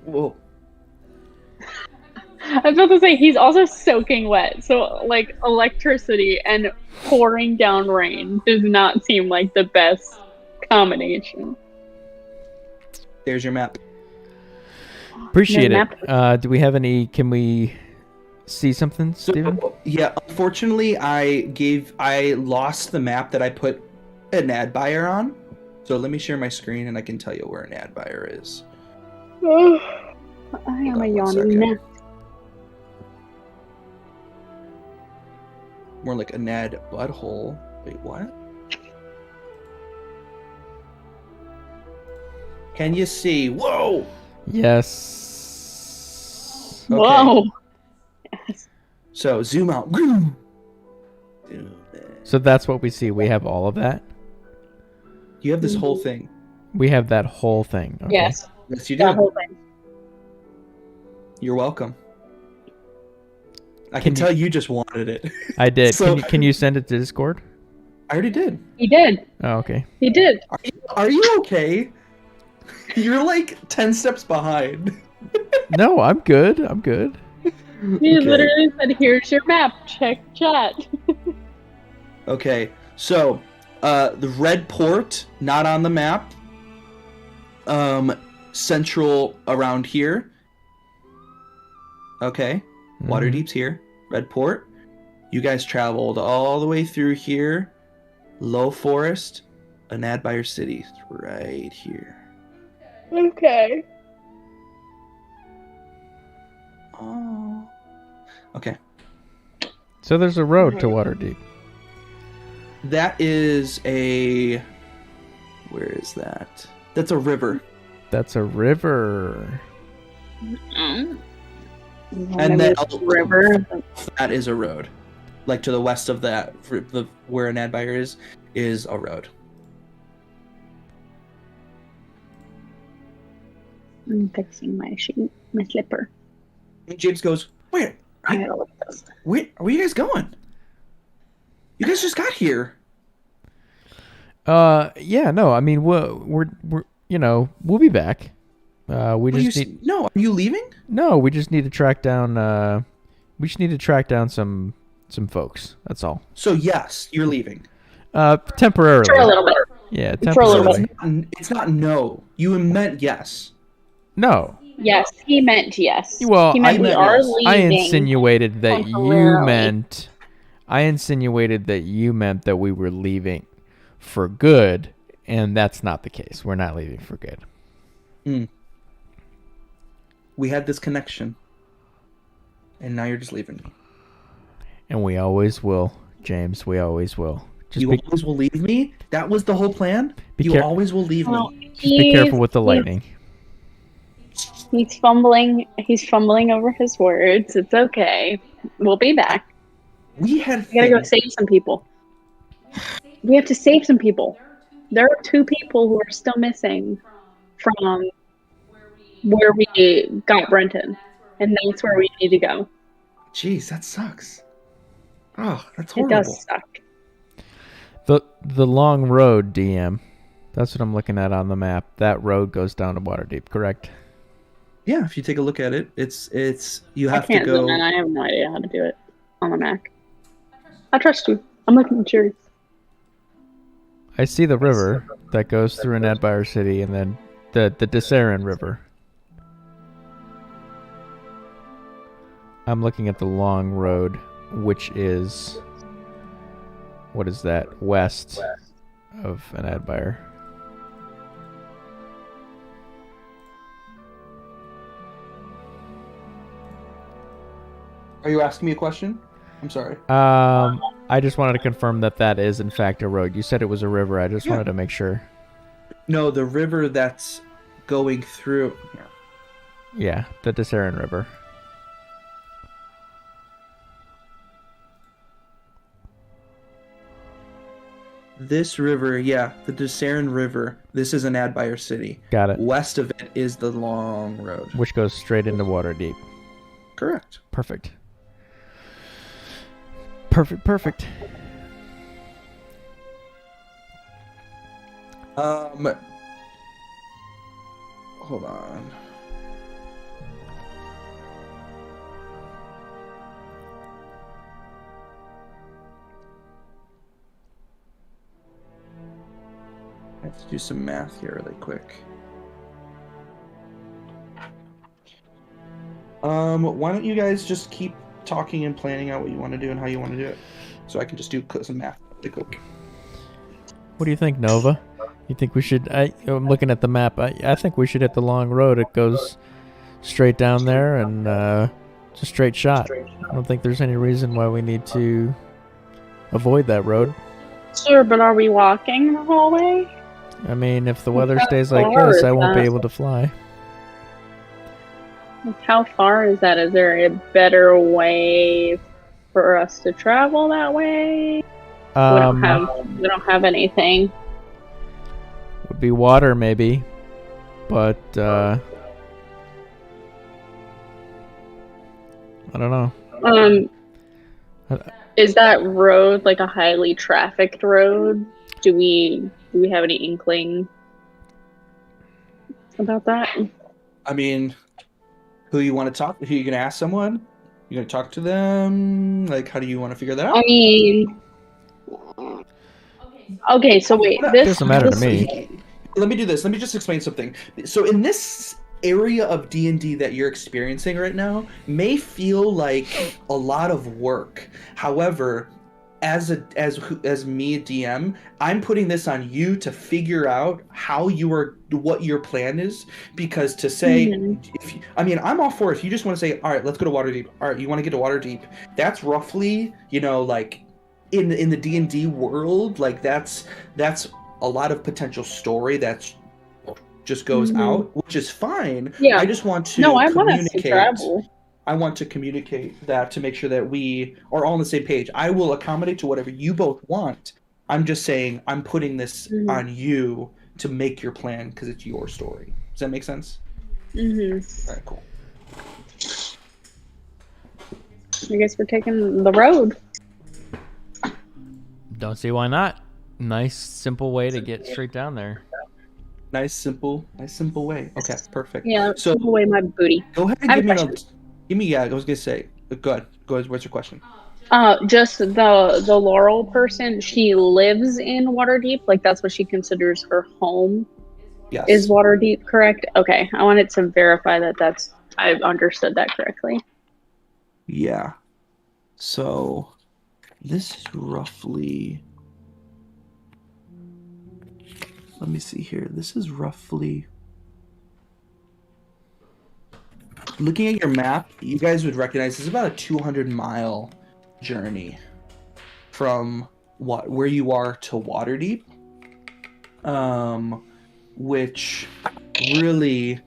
Whoa. I was about to say, he's also soaking wet, so like electricity and pouring down rain does not seem like the best combination. There's your map. Appreciate it. Do we have any? Can we see something, Steven? Yeah, unfortunately, I lost the map that I put an ad buyer on. So let me share my screen and I can tell you where an ad buyer is. I am a yawning mess. More like a Nad butthole. Wait, what? Can you see? Whoa! Yes. Okay. Whoa! So zoom out. Zoom in. So that's what we see. We have all of that. You have this whole thing. We have that whole thing. Okay. Yes, Yes, you that do. whole thing. You're welcome. I Can can tell you just wanted it. I did. So- Can you send it to Discord? I already did. He did. Oh, okay. He did. Are you okay? You're like 10 steps behind. No, I'm good. I'm good. He Okay. literally said, "Here's your map. Check chat." Okay, so the red port not on the map. Central around here. Okay, Waterdeep's here. Red port. You guys traveled all the way through here. Low Forest, Anadbire City, right here. Okay. Oh. Okay, So there's a road to Waterdeep. that is a. Where is that? That's a river. That's a river. And then river. that is a road. Like to the west of that, where Anadbire is a road. I'm fixing my shoe, my slipper. And James goes, "Where? I gotta look at this. Where are you guys going? You guys just got here." Yeah, no, I mean, we're we'll be back. We just need No, are you leaving? no, we just need to track down. We just need to track down some folks. That's all. So yes, you're leaving. Temporarily. For a little bit. Yeah, For a little temporarily. bit. It's not no. You meant yes. No. Yes, he meant yes. Well, he meant I we meant are yes. leaving. I insinuated that you temporarily. meant. I insinuated that you meant that we were leaving for good, and that's not the case. We're not leaving for good. We had this connection, and now you're just leaving me. And we always will, James. We always will. Just You be, always will leave me. That was the whole plan. Be You care- always will leave Well, me. just be careful with the lightning. He's fumbling. He's fumbling over his words. It's okay. We'll be back. We had. We gotta go things. save some people. We have to save some people. There are 2 people who are still missing from where we got Brenton, and that's where we need to go. Jeez, that sucks. Oh, that's It horrible. does suck. The long road, DM. That's what I'm looking at on the map. That road goes down to Waterdeep, correct? Yeah, if you take a look at it, it's you I have to can't go. zoom in. I have no idea how to do it on the Mac. I trust you. I'm looking at yours. I see the river that goes through Anadbire City, and then the Dissarin River. I'm looking at the long road, which is, what is that? West of Anadbire. Are you asking me a question? I'm sorry. I just wanted to confirm that that is in fact a road. You said it was a river. I just Yeah. wanted to make sure. No, the river that's going through. Yeah. Yeah, the Dissarin River. This river, yeah, the Dissarin River. This is Anadbire City. Got it. West of it is the long road. Which goes straight into Waterdeep. Correct. Perfect. Perfect. Hold on. I have to do some math here really quick. Why don't you guys just keep talking and planning out what you want to do and how you want to do it, so I can just do some math really quick. What do you think, Nova? You think we should? I'm looking at the map. I think we should hit the long road. It goes straight down there, and it's a straight shot. I don't think there's any reason why we need to avoid that road. Sure, but are we walking the whole way? I mean, if the weather stays like far this, is I won't be that? able to fly. Like, how far is that? Is there a better way for us to travel that way? We don't have anything. Would be water maybe, but I don't know. Is that road like a highly trafficked road? Do we have any inkling about that? I mean, who you want to talk? Who you gonna ask someone? You gonna talk to them? Like, how do you want to figure that out? I mean, okay, so wait, this Doesn't matter to me. Let me do this. Let me just explain something. So in this area of D&D that you're experiencing right now may feel like a lot of work. However, as me, DM, I'm putting this on you to figure out what your plan is, because to say, I'm all for it. If you just want to say, all right, let's go to Waterdeep. All right, you want to get to Waterdeep. That's roughly, like in the D&D world, like that's a lot of potential story that's just goes out, which is fine. Yeah. I just want to communicate. I want to communicate that to make sure that we are all on the same page. I will accommodate to whatever you both want. I'm just saying I'm putting this on you to make your plan because it's your story. Does that make sense? Mm-hmm. All right, cool. I guess we're taking the road. Don't see why not. Nice, simple way to get straight down there. Nice, simple way. Okay, perfect. Yeah, so take away my booty. Go ahead and give me. Yeah, I was gonna say. Go ahead. What's your question? Just the Laurel person. She lives in Waterdeep. Like that's what she considers her home. Yes. Is Waterdeep correct? Okay, I wanted to verify that I understood that correctly. Yeah. So, this is roughly. Let me see here. This is roughly. Looking at your map, you guys would recognize this is about a 200-mile journey from where you are to Waterdeep, which really,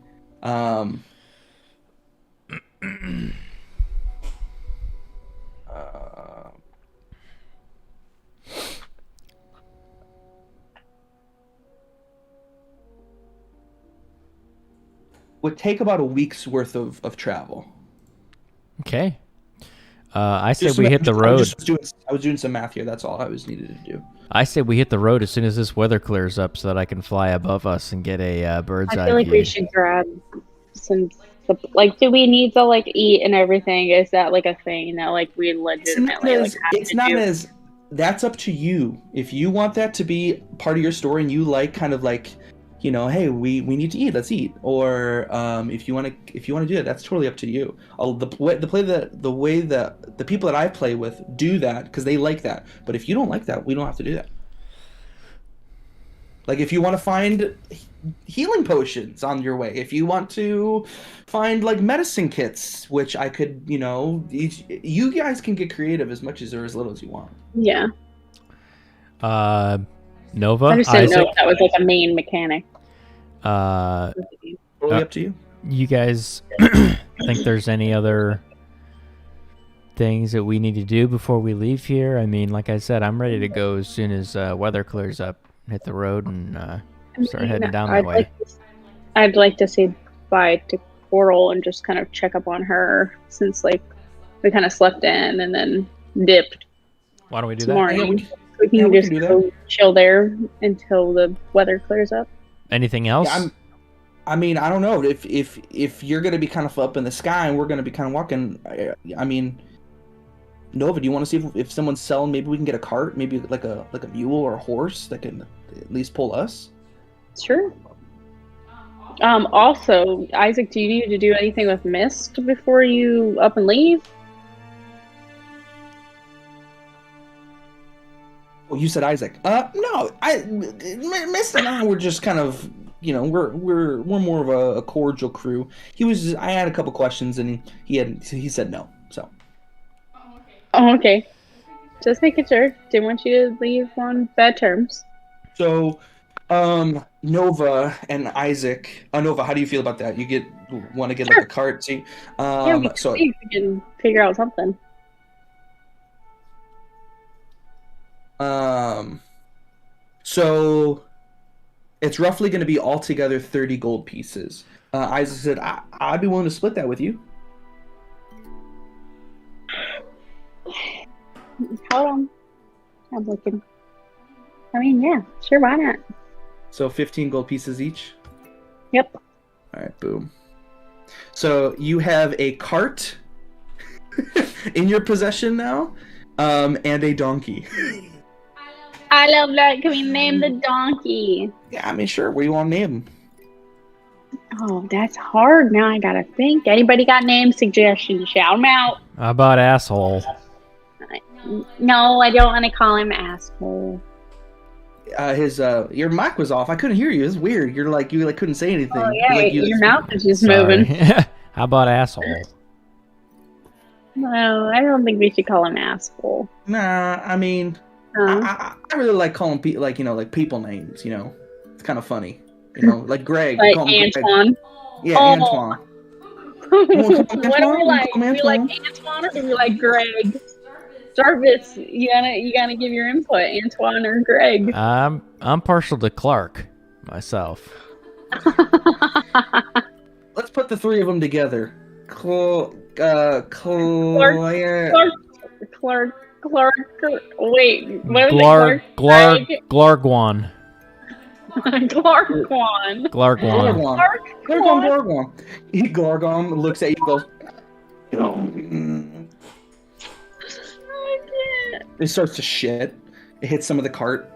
would take about a week's worth of travel. Okay. I say we hit the road. I was doing some math here. That's all I was needed to do. I say we hit the road as soon as this weather clears up so that I can fly above us and get a bird's eye view. I feel like we should grab some, do we need to, eat and everything? Is that, a thing that, we legitimately, it's not as, that's up to you. If you want that to be part of your story and you hey, we need to eat. Let's eat. Or if you want to do that, that's totally up to you. The way that the people that I play with do that because they like that. But if you don't like that, we don't have to do that. Like if you want to find healing potions on your way, if you want to find medicine kits, which I could, you guys can get creative as much as or as little as you want. Yeah. Nova, I just didn't know if that was a main mechanic. Totally up to you. You guys think there's any other things that we need to do before we leave here? I mean, like I said, I'm ready to go as soon as weather clears up, hit the road, and start heading down that way. I'd like to say bye to Coral and just kind of check up on her since we kind of slept in and then dipped. Why don't we do tomorrow. that? We can just go chill there until the weather clears up. Anything else? Yeah, I don't know if you're gonna be kind of up in the sky and we're gonna be kind of walking. I mean, Nova, do you want to see if someone's selling? Maybe we can get a cart, maybe like a mule or a horse that can at least pull us. Sure. Also, Isaac, do you need to do anything with Mist before you up and leave? Oh, you said Isaac. No, Mist and I were just kind of, we're more of a cordial crew. I had a couple questions and he said no. So. Oh, okay. Just making sure. Didn't want you to leave on bad terms. So, Nova and Isaac. Nova, how do you feel about that? You want to get a cart? See, yeah, we can figure out something. So it's roughly going to be altogether 30 gold pieces. Isaac said, I'd be willing to split that with you. Hold on. I'm looking. I mean, yeah, sure, why not? So 15 gold pieces each. Yep. All right, boom. So you have a cart in your possession now, and a donkey. I love that. Can we name the donkey? Yeah, I mean, sure. What do you want to name him? Oh, that's hard. Now I gotta think. Anybody got name suggestions? Shout them out. How about asshole? No, I don't want to call him asshole. Your mic was off. I couldn't hear you. It's weird. You couldn't say anything. Oh yeah, You your mouth is just Sorry. moving. How about asshole? No, I don't think we should call him asshole. Nah, I mean, I really like calling people like people names. You know, it's kind of funny. You know, like Greg. Like call him Greg. Antoine. Yeah, Oh. Antoine. What do Antoine? we like? Call him We like Antoine? Antoine or we like Greg? Jarvis, you gotta give your input, Antoine or Greg. I'm partial to Clark myself. Let's put the three of them together. Clark. Clark. Wait, what was Glargwan. it? Clark. Glargwan. Glargwan. Glargwan. Glargon. Glargon looks at you and goes, you know, it starts to shit. It hits some of the cart.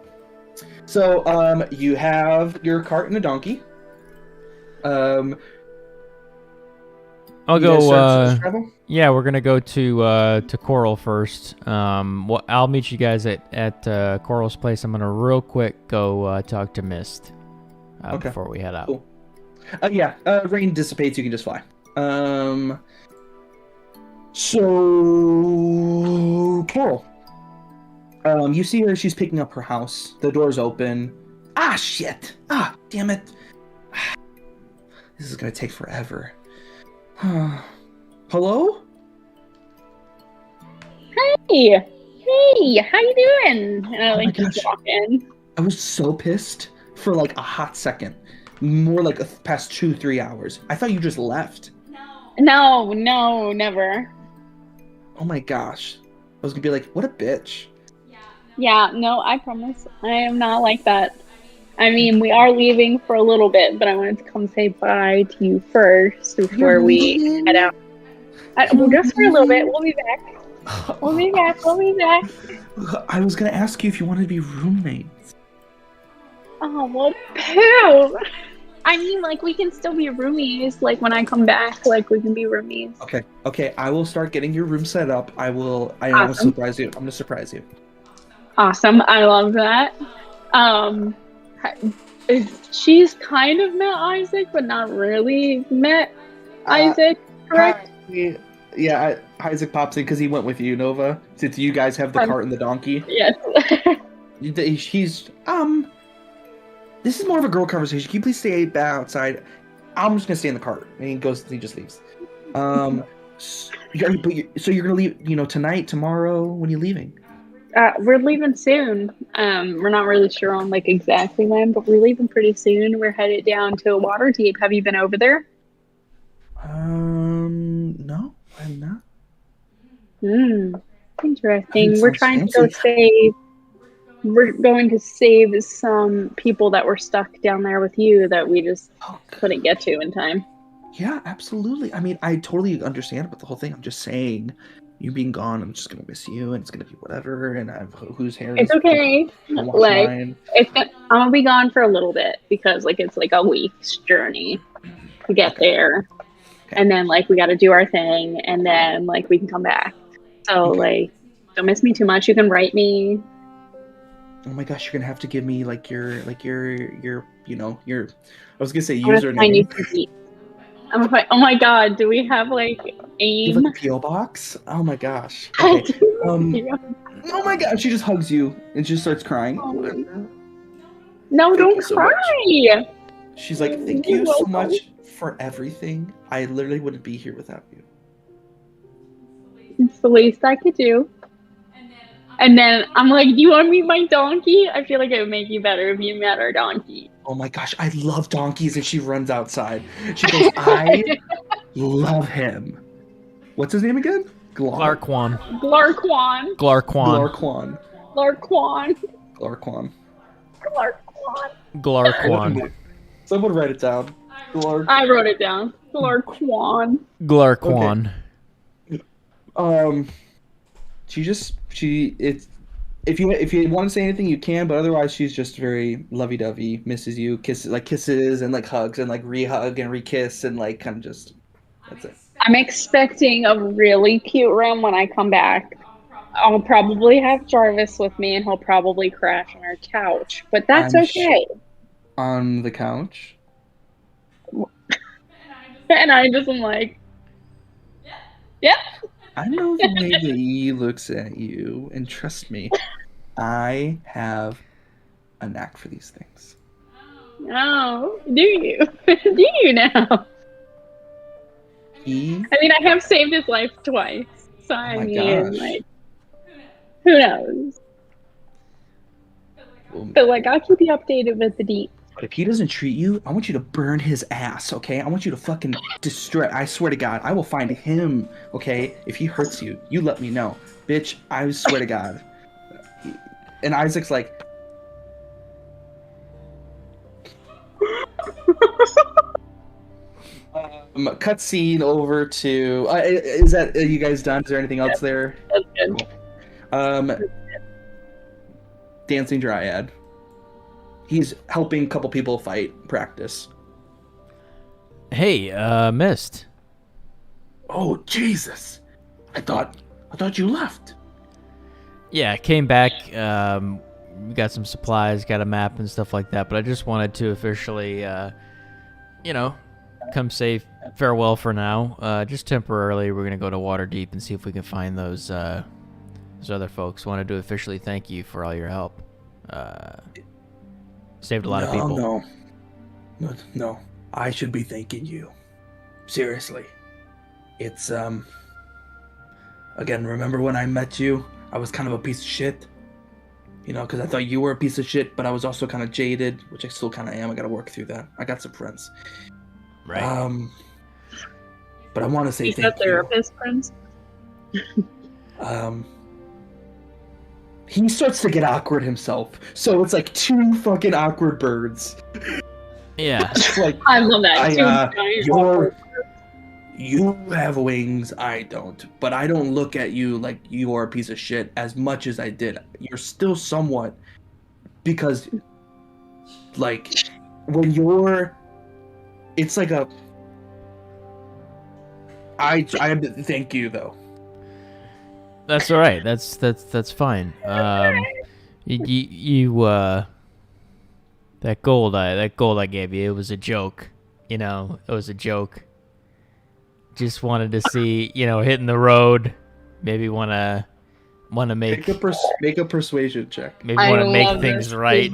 So, you have your cart and a donkey. I'll you guys start go. to travel? Yeah, we're gonna go to Coral first. I'll meet you guys at Coral's place. I'm gonna real quick go talk to Mist Okay. before we head out. Cool. Yeah, rain dissipates, you can just fly. So, Coral. You see her, she's picking up her house. The door's open. Ah, shit! Ah, damn it. This is gonna take forever. Hello? Hey, how you doing? And I Oh my just gosh. walk in. I was so pissed for like a hot second. More like past 2-3 hours. I thought you just left. No, never. Oh my gosh. I was gonna be like, what a bitch. Yeah, no, I promise. I am not like that. I mean, we are leaving for a little bit, but I wanted to come say bye to you first before we head out. Well, just for a little bit. We'll be back. We'll be back. I was gonna ask you if you wanted to be roommates. Oh, well, poo. I mean, like, we can still be roomies. Like, when I come back, like, we can be roomies. Okay, I will start getting your room set up. I will Awesome. surprise you. I'm gonna surprise you. Awesome. I love that. She's kind of met Isaac, but not really met Isaac, correct? Yeah, Isaac pops in because he went with you, Nova. Since you guys have the cart and the donkey. Yes. He's this is more of a girl conversation. Can you please stay outside? I'm just gonna stay in the cart. And he just leaves. So you're gonna leave, tonight, tomorrow? When are you leaving? We're leaving soon. We're not really sure on like exactly when, but we're leaving pretty soon. We're headed down to Waterdeep. Have you been over there? No, I'm not. Interesting. That We're sounds trying to fancy. go save. We're going to save some people that were stuck down there with you that we just couldn't get to in time. Yeah, absolutely. I mean, I totally understand about the whole thing. I'm just saying, you being gone, I'm just gonna miss you, and it's gonna be whatever. And I've whose hair? It's okay. I'll wash Like, mine. I'm gonna be gone for a little bit because like it's like a week's journey to get there, and then like we got to do our thing, and then like we can come back. So like, don't miss me too much. You can write me. Oh my gosh, you're gonna have to give me like your I was gonna say I'm gonna find you username. some eat. Oh my god, do we have like You have, AIM? like a PO box? Oh my gosh. Okay. Yeah. Oh my god, she just hugs you and she just starts crying. No, Thank don't you so cry. She's like, thank You're you so welcome. much for everything. I literally wouldn't be here without you. It's the least I could do. And then I'm like, do you want to meet my donkey? I feel like it would make you better if you met our donkey. Oh my gosh, I love donkeys, and she runs outside. She goes, I love him. What's his name again? Glarquan. Glarquan. Glarquan. Glarquan. Glarquan. Glarquan. Someone write it down. I wrote it down. Glarquan. Glarquan. If you want to say anything you can, but otherwise she's just very lovey-dovey, misses you, kisses and like hugs and like re-hug and re-kiss and like kind of just that's it. I'm expecting a really cute room when I come back. I'll probably have Jarvis with me and he'll probably crash on our couch, but that's okay. On the couch? And I just am like, yeah. I know the way that he looks at you, and trust me, I have a knack for these things. Oh, do you? Do you now? I mean, I have saved his life twice, so I mean, like, who knows? But like, I'll keep you updated with the deep. But if he doesn't treat you, I want you to burn his ass, okay? I want you to fucking destroy. I swear to God, I will find him, okay? If he hurts you, you let me know. Bitch, I swear to God. And Isaac's like... cutscene over to... is that... Are you guys done? Is there anything else there? That's good. Dancing Dryad. He's helping a couple people fight practice. Hey, Mist. Oh Jesus! I thought you left. Yeah, came back. We got some supplies, got a map and stuff like that. But I just wanted to officially, come say farewell for now. Just temporarily, we're gonna go to Waterdeep and see if we can find those other folks. Wanted to officially thank you for all your help. Saved a lot of people. No. I should be thanking you. Seriously. It's, again, remember when I met you? I was kind of a piece of shit. You know, because I thought you were a piece of shit, but I was also kind of jaded, which I still kind of am. I got to work through that. I got some friends. Right. But I want to say He's thank got therapist friends. He starts to get awkward himself. So it's like two fucking awkward birds. Yeah. Like, I love that. you have wings, I don't. But I don't look at you like you are a piece of shit as much as I did. You're still somewhat, because like when you're, it's like a. I thank you though. That's all right. That's fine. You that gold I gave you, it was a joke. You know, it was a joke. Just wanted to see, hitting the road. Maybe wanna make a persuasion check. Maybe want to make things right.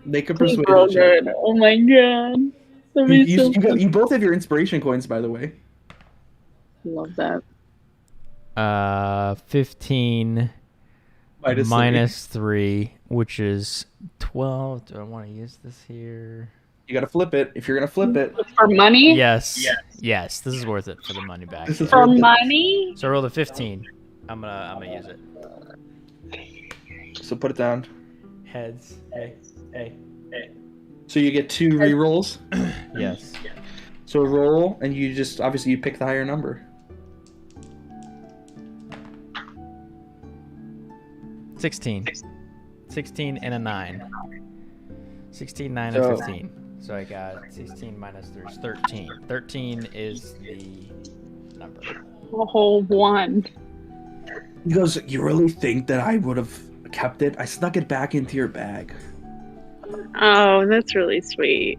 Make a persuasion check. Oh my god. You both have your inspiration coins, by the way. Love that. 15 minus 3, which is 12. Do I want to use this here? You gotta flip it. If you're gonna flip it. For money? Yes. This is worth it for the money back. For money? So I rolled a 15. I'm gonna use it. So put it down. Heads. Hey. So you get 2 rerolls. Yes. So roll, and you just obviously you pick the higher number. 16 and a 9. 16, 9, So- and 15. So I got 16 minus 3 is 13. 13 is the number. A whole one. He goes, "You really think that I would have kept it? I snuck it back into your bag. Oh, that's really sweet.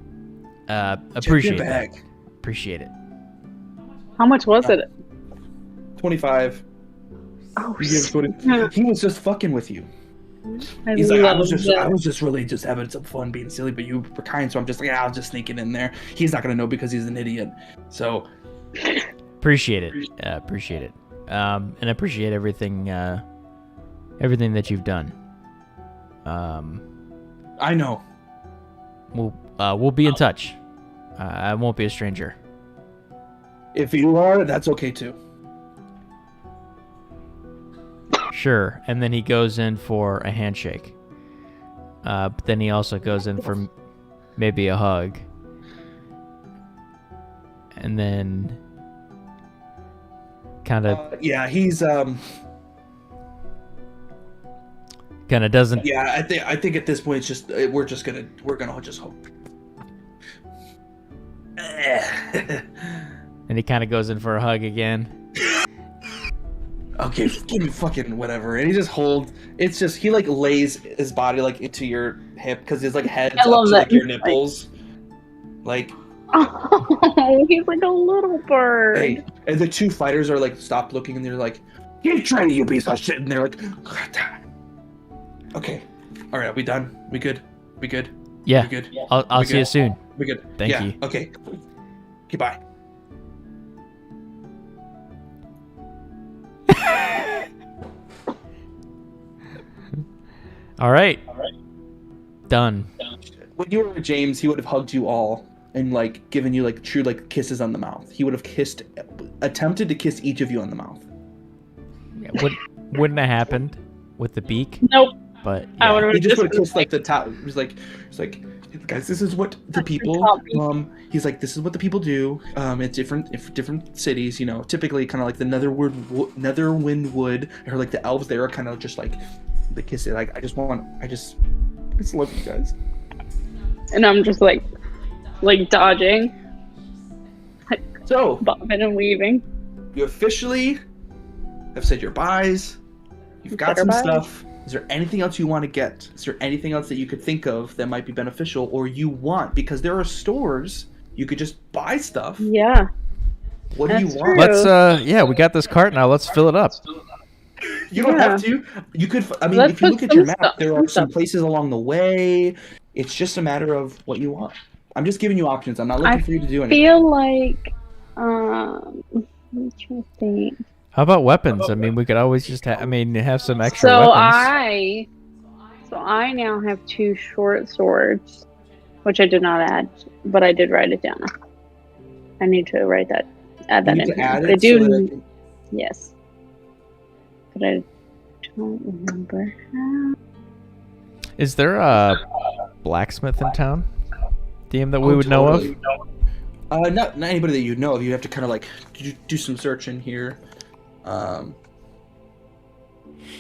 Appreciate Check your that. bag. Appreciate it. How much was it? 25. Oh, You give 20. He was just fucking with you. I He's like, I was love just really just having some fun being silly, but you were kind, so I'm just like, I'll just sneak it in there. He's not gonna know because he's an idiot. So Appreciate it. Appreciate it. And I appreciate everything everything that you've done. I know. We'll be in touch. I won't be a stranger. If you are, that's okay too. Sure. And then he goes in for a handshake. But then he also goes in for maybe a hug. And then kind of Yeah, he's kind of doesn't. Yeah, I think at this point it's just we're gonna just hope. And he kind of goes in for a hug again. Okay, give me fucking whatever. And he just holds. It's just he like lays his body like into your hip because his like head's I up love to that. like your nipples. Like, Oh, he's like a little bird. hey, and the two fighters are like stop looking and they're like, "Keep trying, you piece of shit." And they're like, okay, all right, we done? We good? We good? Yeah. We good? I'll We see you good? soon. We good? Thank Yeah, you. Okay. Goodbye. All right. Done. When you were with James, he would have hugged you all and like given you like true like kisses on the mouth. He would have attempted to kiss each of you on the mouth. Yeah, wouldn't have happened with the beak, Nope. but I yeah. would He have just would have just kissed like the top. He's like, guys, this is what the people. He's like, this is what the people do. It's different cities. You know, typically kind of like the Netherwind Wood, or like the elves. They are kind of just like the kiss it. Like I just love you guys. and I'm just like dodging, So bobbing and weaving. you officially have said your byes. You've got Said some our byes. stuff. Is there anything else you want to get? Is there anything else that you could think of that might be beneficial or you want? Because there are stores you could just buy stuff. Yeah. What do you That's want? true. Let's we got this cart now. Let's fill it up. You don't Yeah. have to. You could. I mean, Let's if you put look at some your map, stuff- there some are some stuff. places along the way. It's just a matter of what you want. I'm just giving you options. I'm not looking I for you to do anything. feel like I'm trying to think. How about weapons? I mean, we could always just have some extra So weapons. I now have 2 short swords, which I did not add, but I did write it down. I need to add that You in. need to here. add They it do, so that I can- yes, but I don't remember how. Is there a blacksmith in town, DM, that we Oh, would know of? totally. Not anybody that you know of. You have to kind of like do some searching here.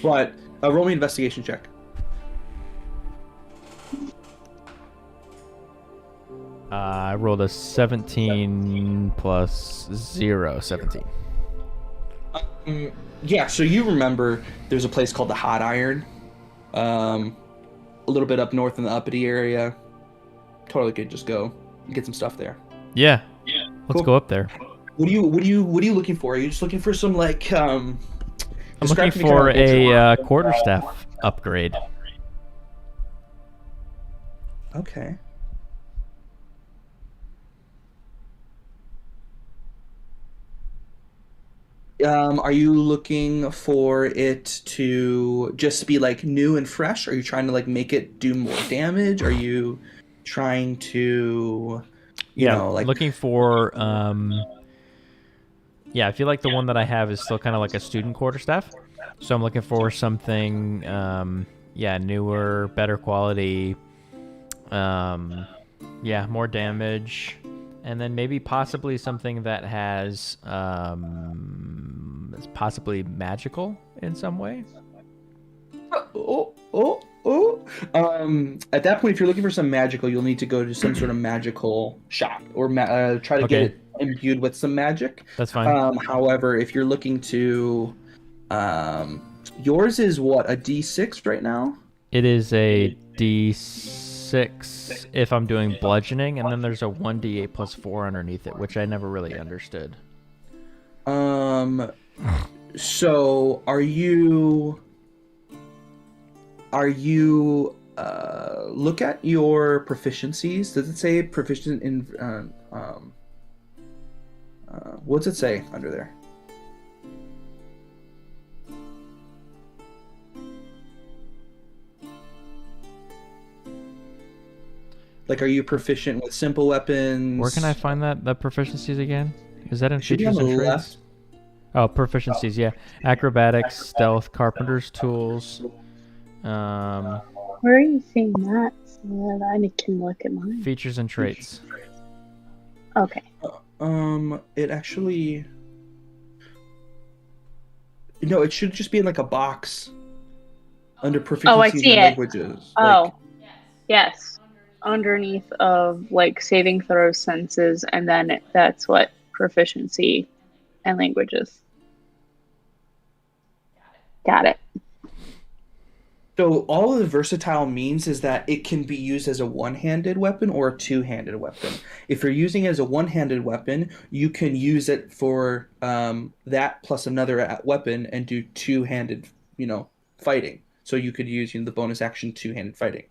But roll me an investigation check. I rolled a 17 plus 0, 17. Yeah, so you remember there's a place called the Hot Iron, a little bit up north in the uppity area. Totally could just go and get some stuff there. Yeah. Let's Cool. go up there. What are you looking for? Are you just looking for some like I'm describe looking to me kinda for like what you a want. quarterstaff upgrade. Okay. Are you looking for it to just be like new and fresh? Are you trying to like make it do more damage? Are you trying to, you know, like looking for yeah, I feel like the one that I have is still kind of like a student quarterstaff. So I'm looking for something newer, better quality, more damage, and then maybe possibly something that has is possibly magical in some way. At that point, if you're looking for some magical, you'll need to go to some sort of magical shop or try to get Okay. it imbued with some magic. That's fine. However, if you're looking to, yours is what, a D6 right now? It is a D6 if I'm doing bludgeoning, and then there's a 1D8 plus 4 underneath it, which I never really understood. So are you look at your proficiencies? Does it say proficient in what's it say under there? Like, are you proficient with simple weapons? Where can I find that proficiencies again? Is that in Should be on features the and traits? left. Oh, proficiencies, yeah. Acrobatics, stealth, carpenter's tools, Where are you seeing that? So that I can look at mine. features and traits. Okay. It actually. No, it should just be in like a box under proficiency Oh, I see in it. languages. Oh, yes. Underneath of like saving throws, senses, and then that's what proficiency and languages. Got it. So all of the versatile means is that it can be used as a one-handed weapon or a two-handed weapon. If you're using it as a one-handed weapon, you can use it for that plus another weapon and do two-handed, fighting. So you could use the bonus action two-handed fighting.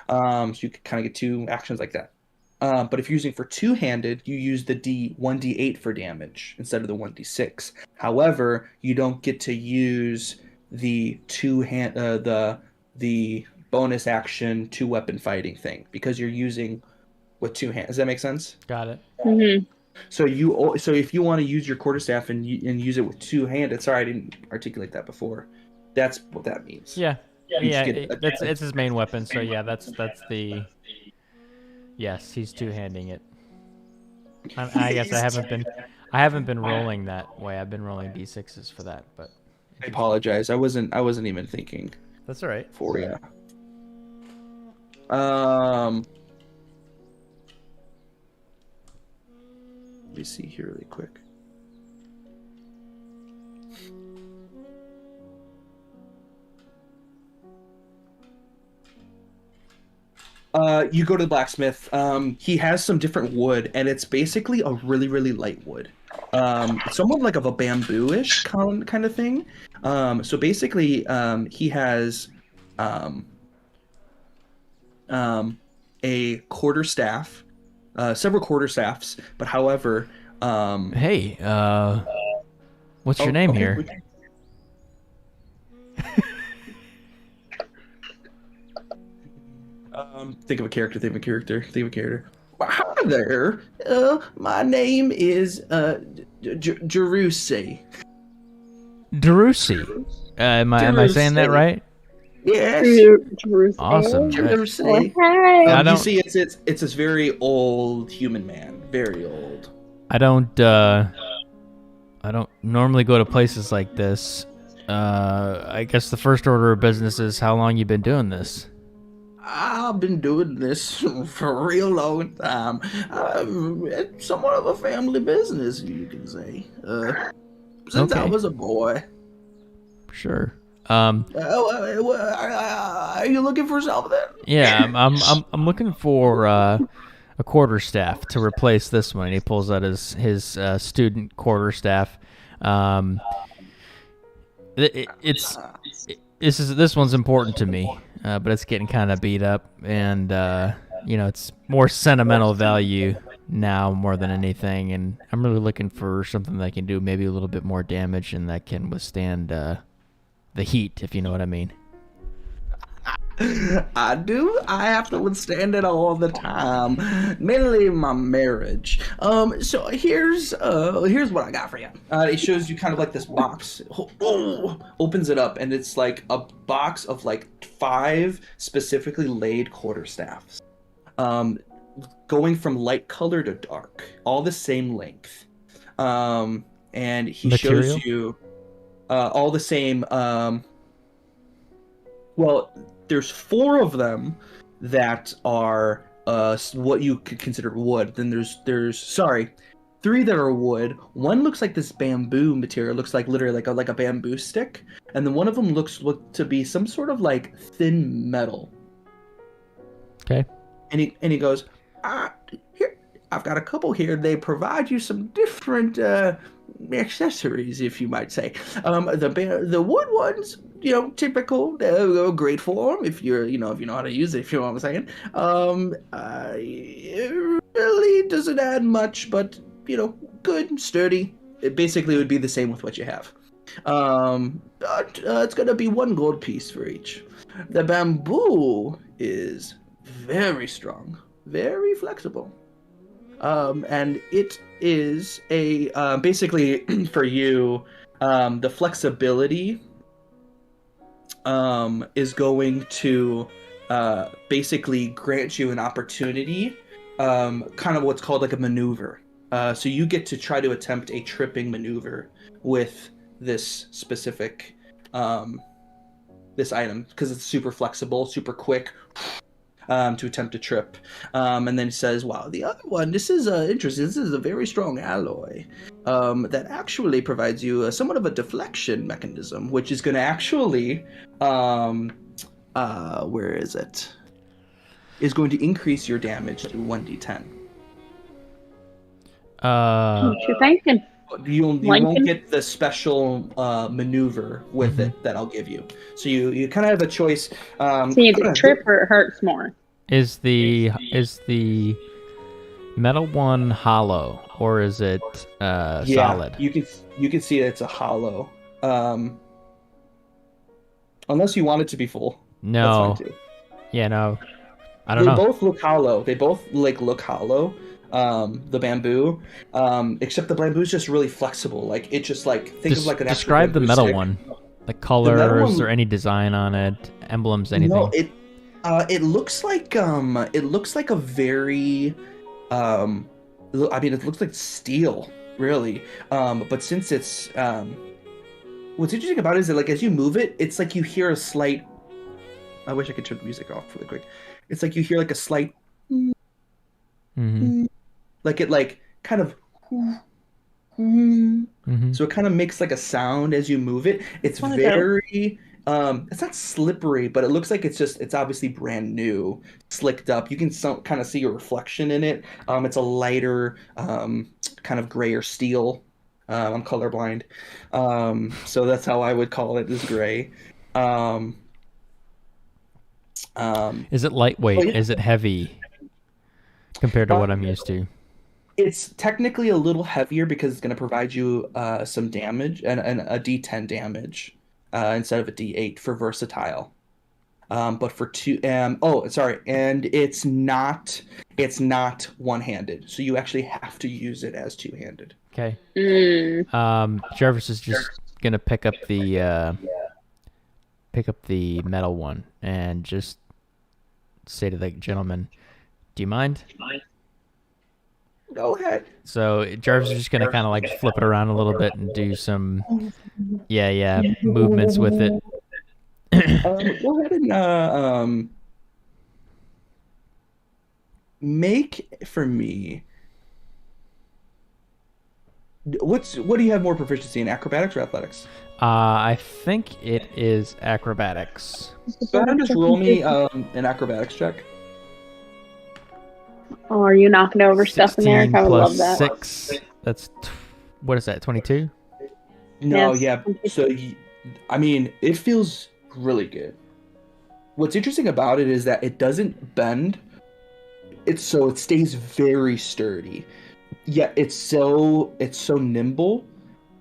So you could kind of get two actions like that. But if you're using for two-handed, you use the 1d8 for damage instead of the 1d6. However, you don't get to use the the bonus action two weapon fighting thing because you're using with two hands. Does that make sense? Got it. Mm-hmm. So if you want to use your quarterstaff and use it with two-handed, sorry I didn't articulate that before. That's what that means. Yeah. You Yeah, just get it's his main weapon, so yeah, that's the... Yes, he's two-handing it. I guess I haven't been rolling that way. I've been rolling d6s for that, but... I apologize. I wasn't even thinking That's all right. for you. Let me see here really quick. You go to the blacksmith. He has some different wood, and it's basically a really, really light wood. It's somewhat like of a bamboo-ish kind of thing. So basically, he has a quarterstaff, several quarterstaffs, but however, Hey, what's your name here? Think of a character. Hi there. My name is Jerusei. Darusi. Am I saying that Darusi. right? Yes. Awesome. Jerusei. I don't- You see, it's this very old human man. Very old. I don't normally go to places like this. I guess the first order of business is how long you been doing this. I've been doing this for a real long time. It's somewhat of a family business, you can say. Since I Okay. was a boy. Sure. Are you looking for something? Yeah, I'm looking for a quarterstaff to replace this one. He pulls out his student quarterstaff. This one's important to me, but it's getting kind of beat up, and it's more sentimental value now more than anything. And I'm really looking for something that can do maybe a little bit more damage and that can withstand the heat, if you know what I mean. I do. I have to withstand it all the time. Mainly my marriage. So here's what I got for you. It shows you kind of like this box. Opens it up, and it's like a box of like 5 specifically laid quarterstaffs. Going from light color to dark, all the same length. And he Material? shows you all the same. Well, there's 4 of them that are what you could consider wood. Then there's 3 that are wood. One looks like this bamboo material. It looks like literally like a bamboo stick, and then one of them looks to be some sort of like thin metal. Okay. And he goes, here, I've got a couple here. They provide you some different accessories, if you might say. The wood ones, typical, great for them if you know how to use it, if you know what I'm saying. It really doesn't add much, but good, sturdy. It basically would be the same with what you have. But it's gonna be 1 gold piece for each. The bamboo is very strong, very flexible. And it is a basically for you, the flexibility is going to basically grant you an opportunity, kind of what's called like a maneuver. So you get to try to attempt a tripping maneuver with this specific this item because it's super flexible, super quick. To attempt a trip, and then he says, "Wow, the other one. This is interesting. This is a very strong alloy that actually provides you somewhat of a deflection mechanism, which is going to actually, where is it? Is going to increase your damage to 1d10. What you thinking? You Lincoln? won't get the special maneuver with it that I'll give you. So you kind of have a choice. So you either trip or it hurts more. Is the metal one hollow or is it solid? You can see it's a hollow. Unless you want it to be full. No. That's fine too. Yeah, no. I don't know. They both look hollow. They both look hollow. The bamboo, except the bamboo is just really flexible. Like it just think of like an actual describe the bamboo metal stick. one. The colors one- or any design on it, emblems, anything. No, it looks like a very I mean it looks like steel, really. But since it's what's interesting about it is that like as you move it, it's like you hear a slight. I wish I could turn the music off really quick. It's like you hear like a slight. Mm-hmm. Like it kind of. Mm-hmm. So it kind of makes like a sound as you move it. It's Okay. very it's not slippery, but it looks like it's obviously brand new, slicked up. You can kind of see a reflection in it. It's a lighter kind of grayer steel. I'm colorblind. So that's how I would call it, is gray. Is it lightweight? Oh, yeah. Is it heavy compared to what I'm used to? It's technically a little heavier because it's going to provide you some damage and a D10 damage instead of a D8 for versatile. But for and it's not one-handed, so you actually have to use it as two-handed. Okay. Mm. Jarvis is just gonna pick up the metal one and just say to the gentleman, "Do you mind?" Go ahead. So Jarvis is just gonna kind of like flip it around a little bit and do some, movements with it. Go ahead and make for me. What do you have more proficiency in, acrobatics or athletics? I think it is acrobatics. Go ahead and just roll me an acrobatics check. Oh, are you knocking over stuff in there? 16 I would plus love that. 6. That's what is that? 22. No, Yes. yeah. So, I mean, it feels really good. What's interesting about it is that it doesn't bend. It stays very sturdy. Yet it's so nimble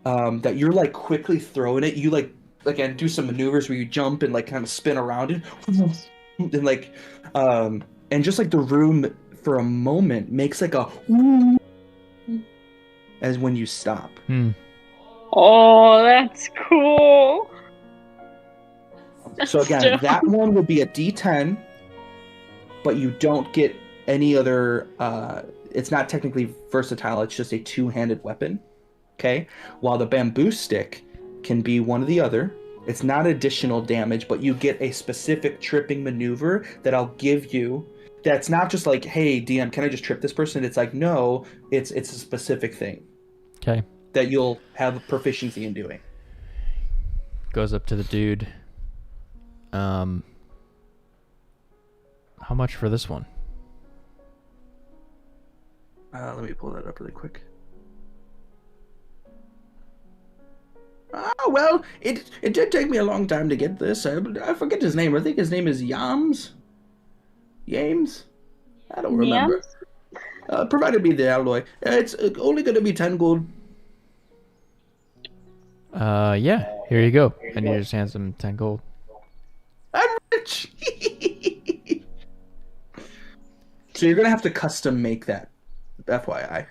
that you're like quickly throwing it. You again do some maneuvers where you jump and like kind of spin around it, and and just like the room for a moment makes like a as when you stop. Oh, that's cool. So again, Still. that one would be a D10, but you don't get any other. It's not technically versatile. It's just a two-handed weapon. Okay. While the bamboo stick can be one or the other. It's not additional damage, but you get a specific tripping maneuver that I'll give you. That's not just like, hey, DM, can I just trip this person? It's like, no, it's a specific thing. Okay. That you'll have proficiency in doing. Goes up to the dude. How much for this one? Let me pull that up really quick. Well, it did take me a long time to get this. I forget his name. I think his name is Yams? I don't remember. Provided me the alloy. It's only going to be 10 gold. Yeah. Here you go. And he just hands him 10 gold. I'm rich. So you're gonna have to custom make that, FYI.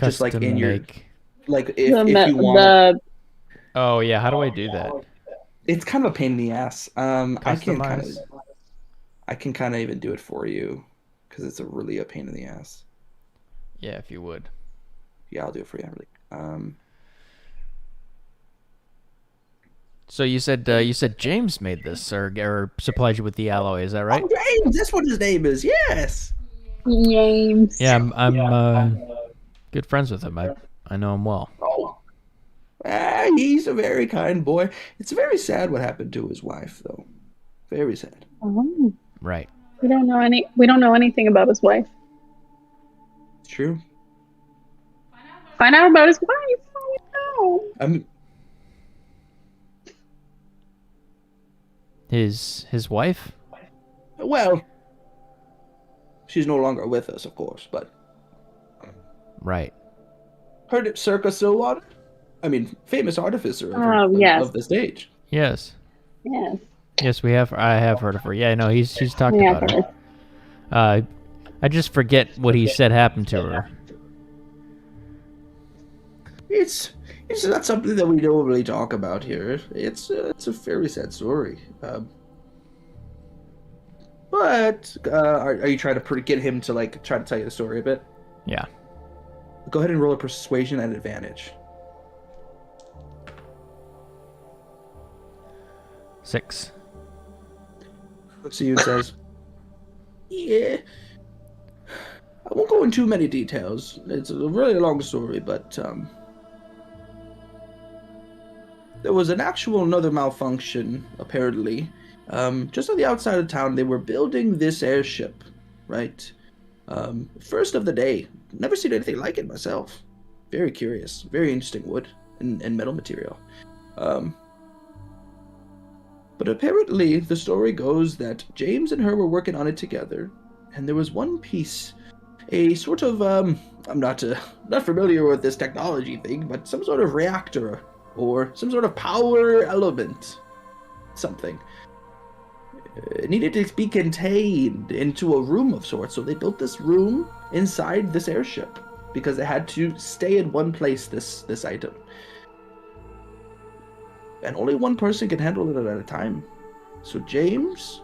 Just like Custom in your make. like The, if you want. the Oh yeah, how do I do that? It's kind of a pain in the ass. Customize. I can kind of even do it for you because it's really a pain in the ass. Yeah, if you would. Yeah, I'll do it for you. So you said James made this or supplied you with the alloy. Is that right? Oh, James, that's what his name is. Yes. James. Yeah, I'm good friends with him. I know him well. Oh, he's a very kind boy. It's very sad what happened to his wife, though. Very sad. Oh, Right. we don't know anything about his wife. It's true. Find out about his wife. Oh no. His wife? Well, she's no longer with us, of course, but Right. heard it Circa Stillwater? I mean, famous artificer Yes. of the stage. Yes. Yes. Yes, we have. I have heard of her. Yeah, no, he's talked Yeah, about her. I just forget what he said happened to her. It's not something that we normally talk about here. It's a very sad story. But are you trying to get him to like try to tell you the story a bit? Yeah. Go ahead and roll a persuasion at advantage. 6. Looks at you and says, "Yeah, I won't go into too many details. It's a really long story, but there was another malfunction, apparently. Just on the outside of town, they were building this airship, right? First of the day. Never seen anything like it myself. Very curious. Very interesting wood and metal material. But apparently, the story goes that James and her were working on it together, and there was one piece, a sort of, I'm not familiar with this technology thing, but some sort of reactor, or some sort of power element, something. It needed to be contained into a room of sorts, so they built this room inside this airship, because it had to stay in one place, this item. And only one person can handle it at a time. So James,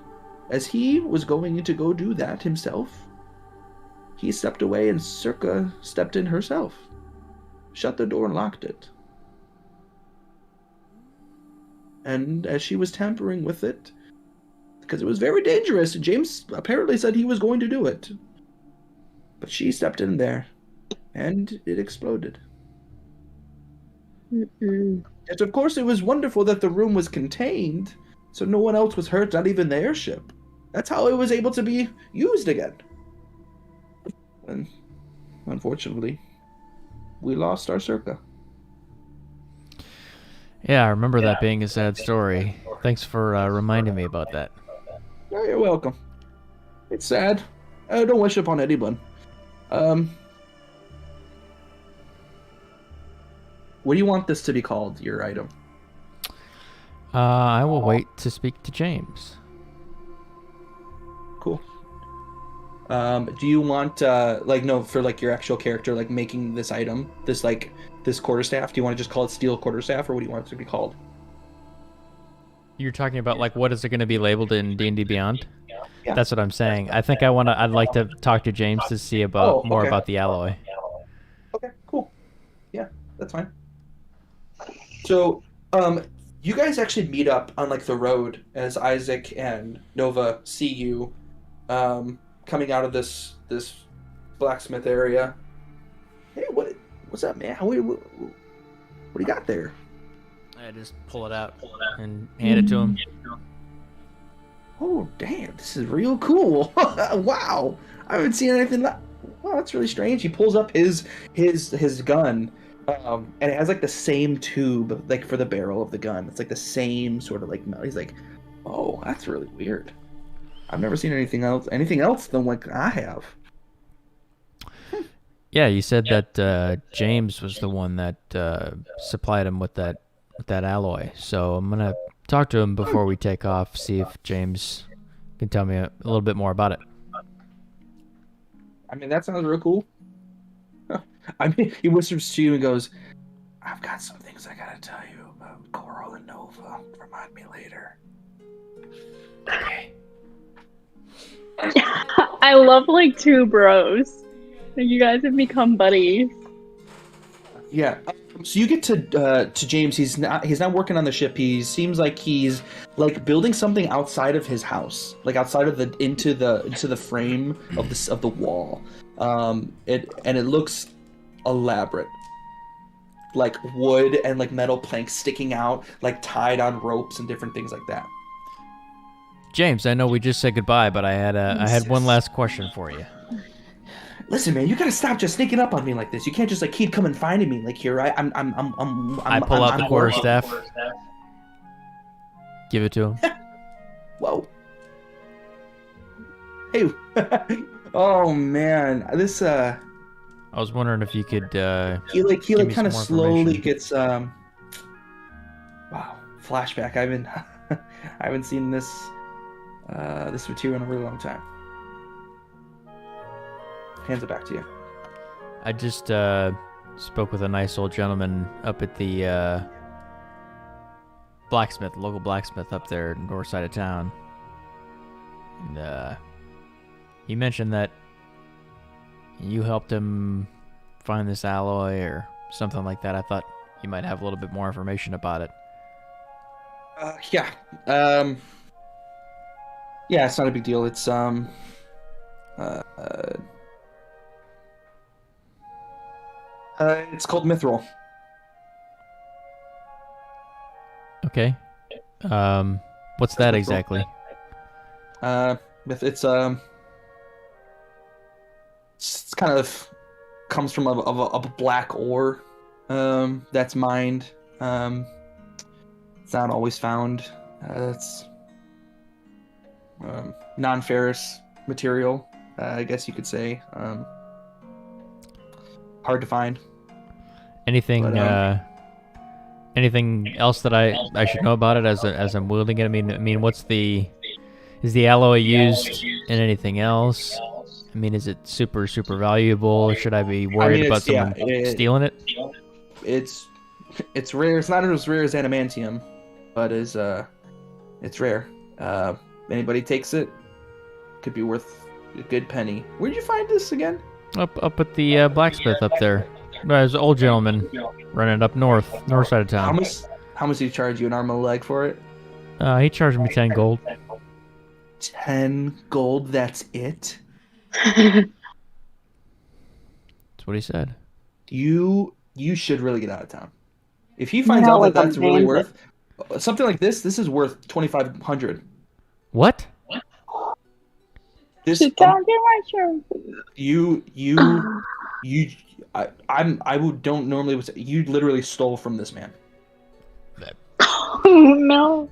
as he was going to go do that himself, he stepped away and Circa stepped in herself, shut the door and locked it. And as she was tampering with it, because it was very dangerous, James apparently said he was going to do it. But she stepped in there, and it exploded. Mm-mm. And of course, it was wonderful that the room was contained, so no one else was hurt, not even the airship. That's how it was able to be used again. And unfortunately, we lost our Circa. Yeah, I remember that being a sad story. Thanks for reminding me about that. Oh, you're welcome. It's sad. I don't wish upon anyone. What do you want this to be called, your item? I will wait to speak to James. Cool. Do you want, for your actual character, like making this item, this quarterstaff, do you want to just call it steel quarterstaff, or what do you want it to be called? You're talking about what is it going to be labeled in D&D Beyond? Yeah. That's what I'm saying. I think I'd like to talk to James to see more about the alloy. Okay, cool. Yeah, that's fine. So, you guys actually meet up on the road as Isaac and Nova see you coming out of this blacksmith area. Hey, what's up, man? What do you got there? I just pull it out and hand it to him. Oh, damn, this is real cool. Wow, I haven't seen anything like. Wow, that's really strange. He pulls up his gun, and it has the same tube for the barrel of the gun. It's the same sort of metal. He's like, oh, that's really weird. I've never seen anything else than I have. Yeah, you said that James was the one that supplied him with that alloy. So I'm gonna talk to him before we take off, see if James can tell me a little bit more about it. I mean, that sounds real cool. I mean, he whispers to you and goes, "I've got some things I gotta tell you about Coral and Nova. Remind me later." Okay. I love like two bros. Like, you guys have become buddies. Yeah. So you get to James. He's not working on the ship. He seems like he's like building something outside of his house, like outside of the into the frame of the wall. It looks elaborate, like wood and like metal planks sticking out, like tied on ropes and different things like that. James, I know we just said goodbye, but I had one last question for you. Listen, man, you gotta stop just sneaking up on me like this. You can't just like keep coming finding me. Like here, I'm I pull out the I'm working. quarterstaff. Give it to him. Whoa. Hey. Oh man, this I was wondering if you could. he Give me kind of some more slowly information. gets wow, flashback. I haven't seen this material in a really long time. Hands it back to you. I just spoke with a nice old gentleman up at the blacksmith, local blacksmith up there, north side of town. And he mentioned that you helped him find this alloy or something like that. I thought you might have a little bit more information about it. Yeah. Yeah, it's not a big deal. It's it's called mithril. Okay. What's that exactly? It's kind of comes from a black ore that's mined. It's not always found. It's non-ferrous material, I guess you could say. Hard to find. Anything But, anything else that I should know about it as I'm wielding it? I mean, is the alloy used in anything else? I mean, is it super valuable? Should I be worried about someone stealing it? It's rare. It's not as rare as adamantium, but it's rare. Anybody takes it, could be worth a good penny. Where'd you find this again? Up at the blacksmith up there. There's an old gentleman running up north side of town. How much did he charge you? An arm and a leg for it? He charged me 10 gold. 10 gold. That's it. That's what he said. You should really get out of town. If he finds out that that's really worth something like this is worth 2,500. What? This don't normally say, you literally stole from this man. Oh no.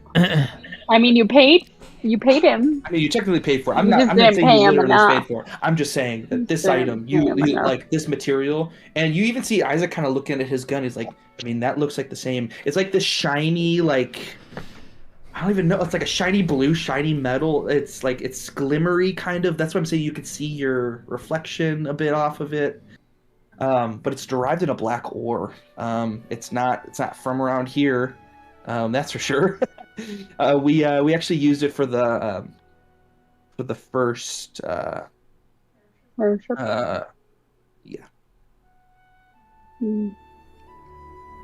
I mean, you paid him. I mean, you technically paid for it. You I'm just not didn't saying pay you him literally enough. paid for it. I'm just saying that this Didn't item, pay him enough. like this material, and you even see Isaac kind of looking at his gun. He's like, I mean, that looks like the same. It's like this shiny, like, I don't even know. It's like a shiny blue, shiny metal. It's like, it's glimmery kind of. That's what I'm saying. You could see your reflection a bit off of it. But it's derived in a black ore. It's not from around here. That's for sure. We actually used it for the first yeah.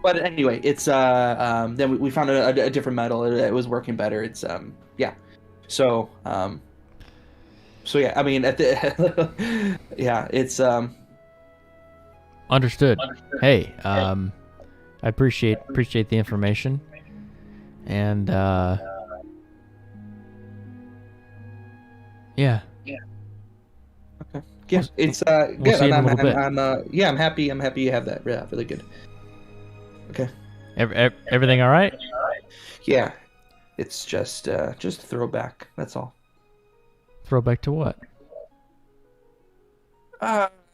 But anyway, it's then we found a different metal. It was working better. It's yeah. So yeah, I mean at the yeah, it's Understood. Hey, I appreciate the information, and yeah. okay. Yeah, it's we'll good. see you in a little bit. I'm happy. I'm happy you have that. Yeah, really good. Okay. Everything all right? Yeah, it's just a throwback. That's all. Throwback to what?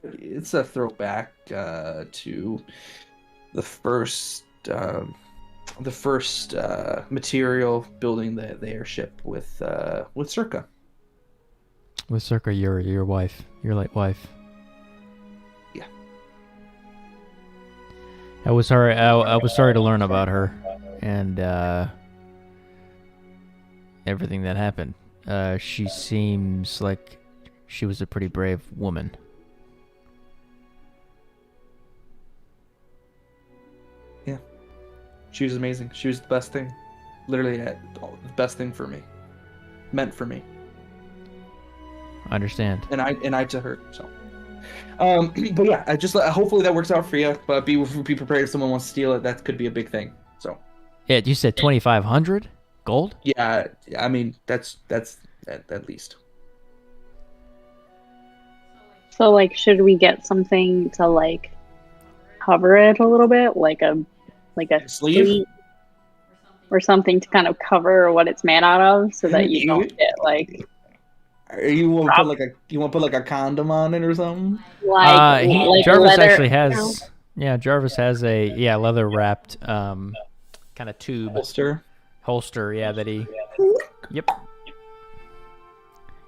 It's a throwback to the first material building the airship with Circa. With Circa, your wife, your late wife. I was sorry. I was sorry to learn about her and everything that happened. She seems like she was a pretty brave woman. Yeah, she was amazing. She was the best thing. Literally, the best thing for me. Meant for me. I understand. And I to her. So. But yeah, I just hopefully that works out for you. But be prepared if someone wants to steal it. That could be a big thing. So. Yeah, you said 2,500 gold. Yeah, I mean that's at least. So like, should we get something to like cover it a little bit, like a Sleeve? sleeve or something to kind of cover what it's made out of, so that you don't get like. You want to put like a condom on it or something? Like Jarvis leather, actually has. Yeah, Jarvis has a leather wrapped kind of tube holster. Yeah, that he. Yep.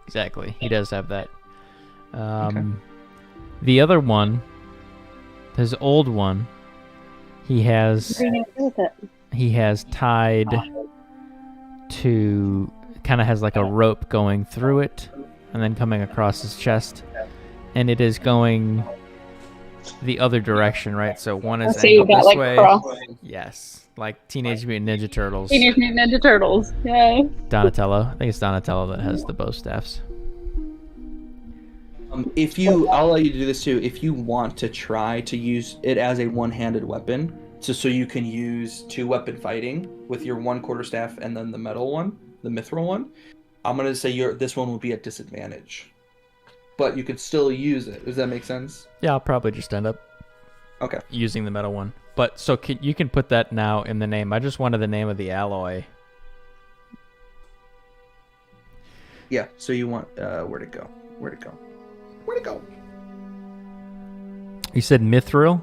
Exactly, he does have that. Okay. The other one, his old one, he has tied to, kind of has like a rope going through it and then coming across his chest, and it is going the other direction, right? So one is So you angled got this like way. cross. Yes, like Teenage Mutant Ninja Turtles. Teenage Mutant Ninja Turtles. Yay. Donatello. I think it's Donatello that has the bow staffs. I'll allow you to do this too. If you want to try to use it as a one-handed weapon, so you can use two-weapon fighting with your one quarterstaff and then the metal one, the mithril one, I'm gonna say this one will be at disadvantage, but you could still use it. Does that make sense? Yeah, I'll probably just end up using the metal one. But so you can put that now in the name. I just wanted the name of the alloy. Yeah. So you want where'd it go? Where'd it go? Where'd it go? You said mithril?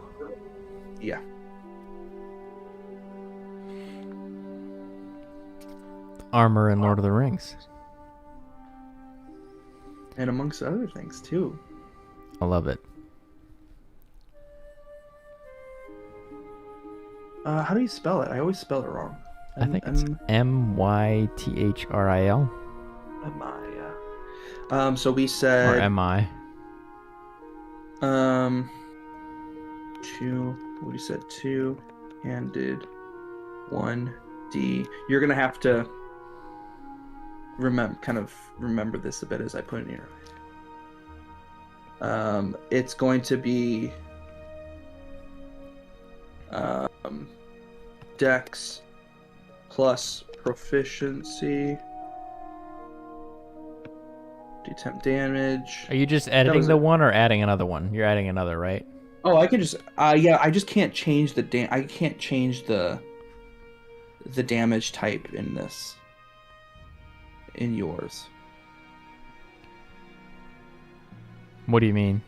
Yeah. Armor in Lord of the Rings. And amongst other things too. I love it. How do you spell it? I always spell it wrong. I think it's Mythril. So we said Or Mi. we said two-handed, 1D. You're gonna have to remember this a bit as I put it here. It's going to be Dex plus proficiency. Do temp damage. Are you just editing the one or adding another one? You're adding another, right? Oh, I can just I just can't change I can't change the damage type in this. In yours. What do you mean?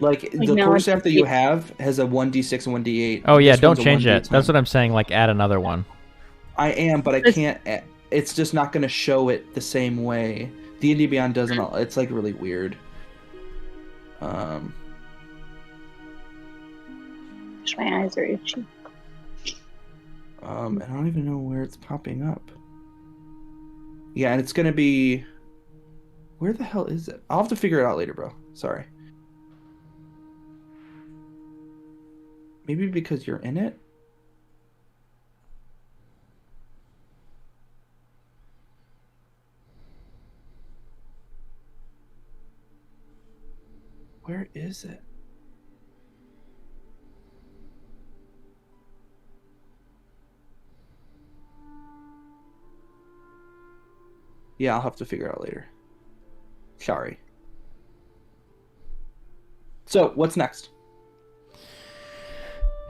Like the quarterstaff that you have has a 1d6 and 1d8. Oh yeah, This don't one's a change it. 1d10. That's what I'm saying, like add another one. I am, but I can't. It's just not going to show it the same way. D&D Beyond doesn't. It's like really weird. My eyes are itchy. And I don't even know where it's popping up. Yeah, and it's going to be. Where the hell is it? I'll have to figure it out later, bro. Sorry. Maybe because you're in it? Where is it? Yeah, I'll have to figure it out later. Sorry. So, what's next?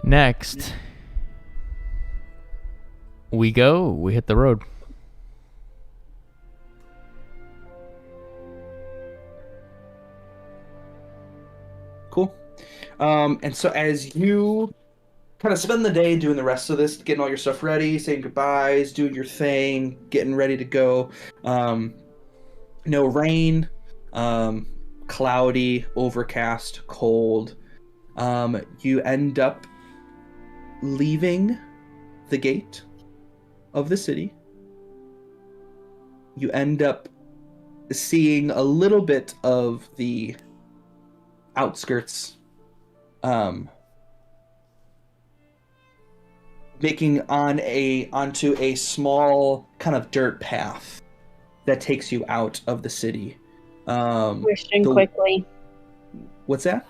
Next, we hit the road. Cool. And so as you kind of spend the day doing the rest of this, getting all your stuff ready, saying goodbyes, doing your thing, getting ready to go, no rain, cloudy, overcast, cold, you end up leaving the gate of the city, you end up seeing a little bit of the outskirts, making onto a small kind of dirt path that takes you out of the city. Question quickly. What's that?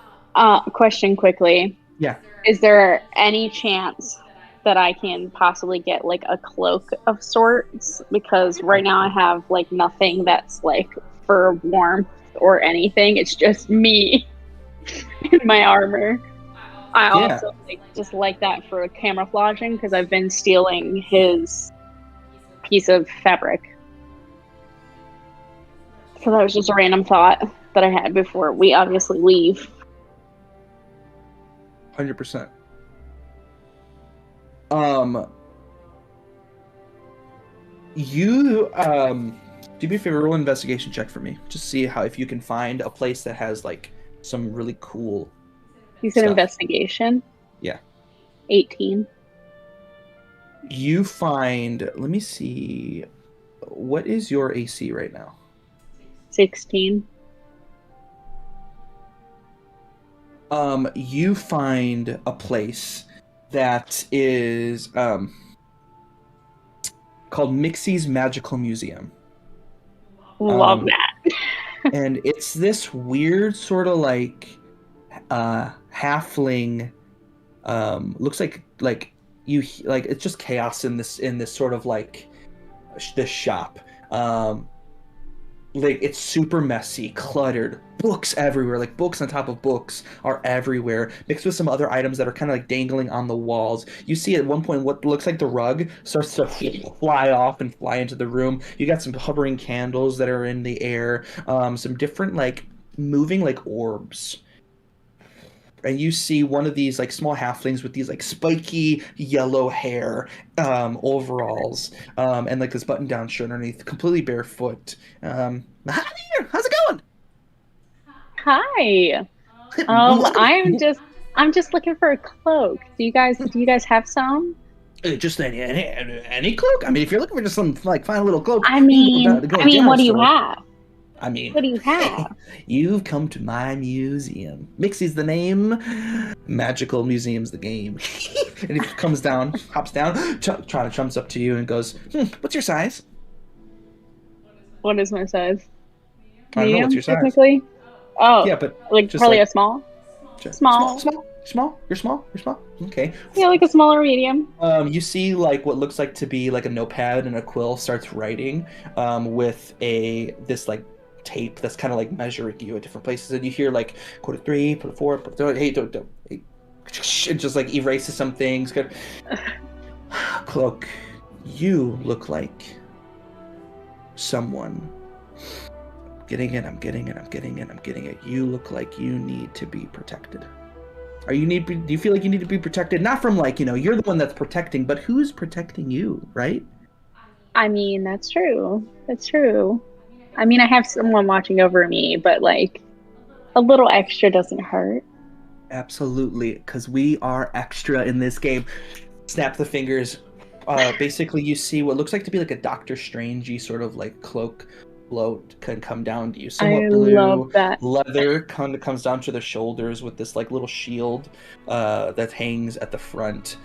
Question quickly. Yeah. Is there any chance that I can possibly get like a cloak of sorts? Because right now I have like nothing that's like for warmth or anything. It's just me in my armor. I also just like that for camouflaging because I've been stealing his piece of fabric. So that was just a random thought that I had before we obviously leave. 100%. You do me a favor, roll an investigation check for me. Just see if you can find a place that has like some really cool. You said stuff. investigation? Yeah. 18. You find, let me see, what is your AC right now? 16. You find a place that is called Mixie's Magical Museum. Love that. And it's this weird sort of like halfling, looks like you like it's just chaos in this sort of like this shop. Like it's super messy, cluttered, books everywhere, like books on top of books are everywhere, mixed with some other items that are kind of like dangling on the walls. You see at one point what looks like the rug starts to fly off and fly into the room. You got some hovering candles that are in the air, some different like moving like orbs. And you see one of these like small halflings with these like spiky yellow hair, overalls, and like this button-down shirt underneath, completely barefoot. Hi there, how's it going? Hi. I'm just looking for a cloak. Do you guys have some? Just any cloak? I mean, if you're looking for just some like fine little cloak. What do you have? I mean, what do you have? You've come to my museum. Mixie's the name. Magical Museum's the game. And he comes down, hops down, jumps up to you and goes, what's your size? What is my size? I don't know, what's your size? Technically? Oh, yeah, but like probably a small? Small. You're small? Okay. Yeah, like a smaller medium. You see like what looks like to be like a notepad and a quill starts writing with this like tape that's kind of like measuring you at different places, and you hear like quarter 3, quarter 4, quarter 3, hey, don't, hey. It just like erases some things. Cloak, you look like someone. I'm getting it. You look like you need to be protected. Do you feel like you need to be protected? Not from like, you're the one that's protecting, but who's protecting you, right? I mean, that's true. I mean, I have someone watching over me, but like a little extra doesn't hurt. Absolutely, because we are extra in this game. Snap the fingers. Basically, you see what looks like to be like a Doctor Strangey sort of like cloak float can come down to you. Somewhat blue leather kind of comes down to the shoulders with this like little shield that hangs at the front.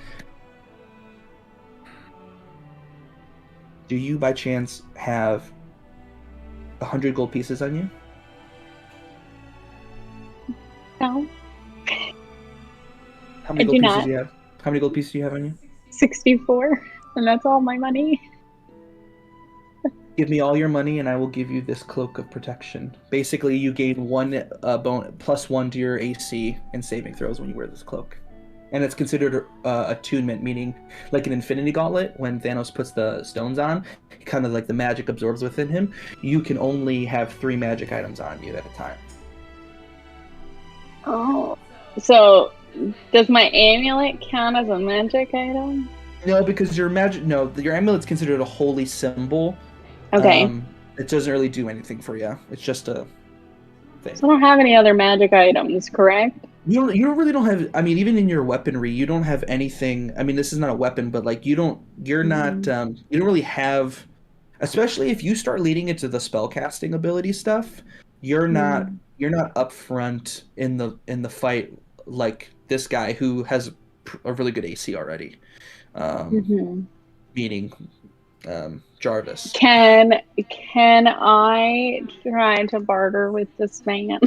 Do you by chance have 100 gold pieces on you? No. How many gold pieces do you have? How many gold pieces do you have on you? 64, and that's all my money. Give me all your money and I will give you this cloak of protection. Basically, you gain +1 to your AC and saving throws when you wear this cloak. And it's considered attunement, meaning like an Infinity Gauntlet, when Thanos puts the stones on, kind of like the magic absorbs within him. You can only have 3 magic items on you at a time. Oh, so does my amulet count as a magic item? No, because your amulet's considered a holy symbol. Okay. It doesn't really do anything for you. It's just a thing. So I don't have any other magic items, correct? You don't really don't have. I mean, even in your weaponry, you don't have anything. I mean, this is not a weapon, but like you're not. You don't really have. Especially if you start leading into the spellcasting ability stuff, you're not Mm. you're not upfront in the fight like this guy who has a really good AC already. Mhm. Meaning Jarvis. Can I try to barter with this man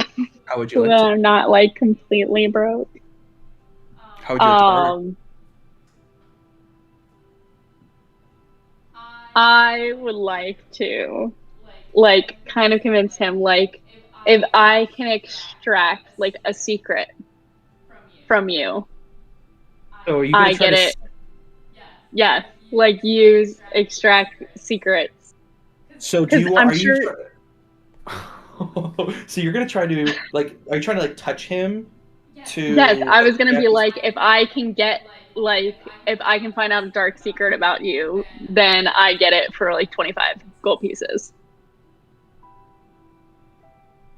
How would you so like that to? I'm not like completely broke? How would you like to barter? Um, I would like to like kind of convince him like if I can extract like a secret from you, So are you gonna I try get to? it. Yes, like use extract secrets So do because you I'm are you? sure. So you're gonna try to like? Are you trying to like touch him Yes, to I was gonna be extract his? like, if I can get like if I can find out a dark secret about you, then I get it for like 25 gold pieces.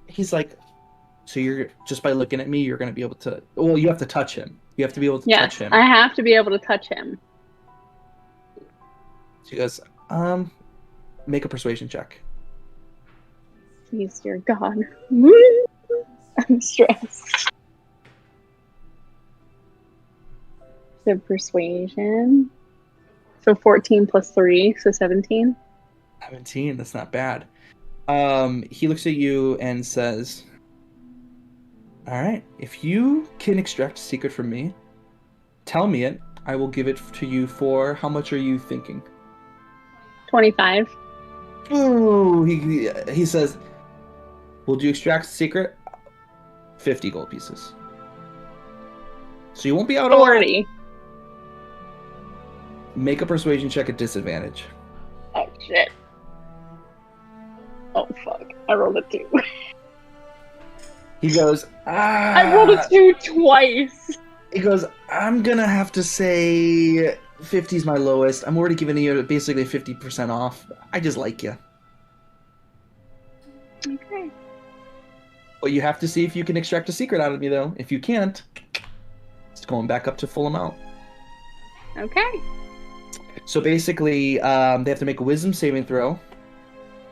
He's like, so you're just by looking at me, you're gonna be able to. Well, you have to touch him. You have to be able to touch Yes, him. I have to be able to touch him. She goes, make a persuasion check. Please, dear God. I'm stressed. So persuasion. So 14 plus 3, so 17. 17. That's not bad. He looks at you and says, "All right, if you can extract a secret from me, tell me it. I will give it to you for how much are you thinking?" 25. Ooh, he says, "Will you extract a secret? 50 gold pieces. So you won't be out a lot. 40. Make a persuasion check at disadvantage." Oh shit. Oh fuck. I rolled a 2. He goes, I rolled a 2 twice. He goes, "I'm gonna have to say 50 is my lowest. I'm already giving you basically 50% off. I just like you. Okay. But you have to see if you can extract a secret out of me, though. If you can't, it's going back up to full amount." Okay. So basically, they have to make a wisdom saving throw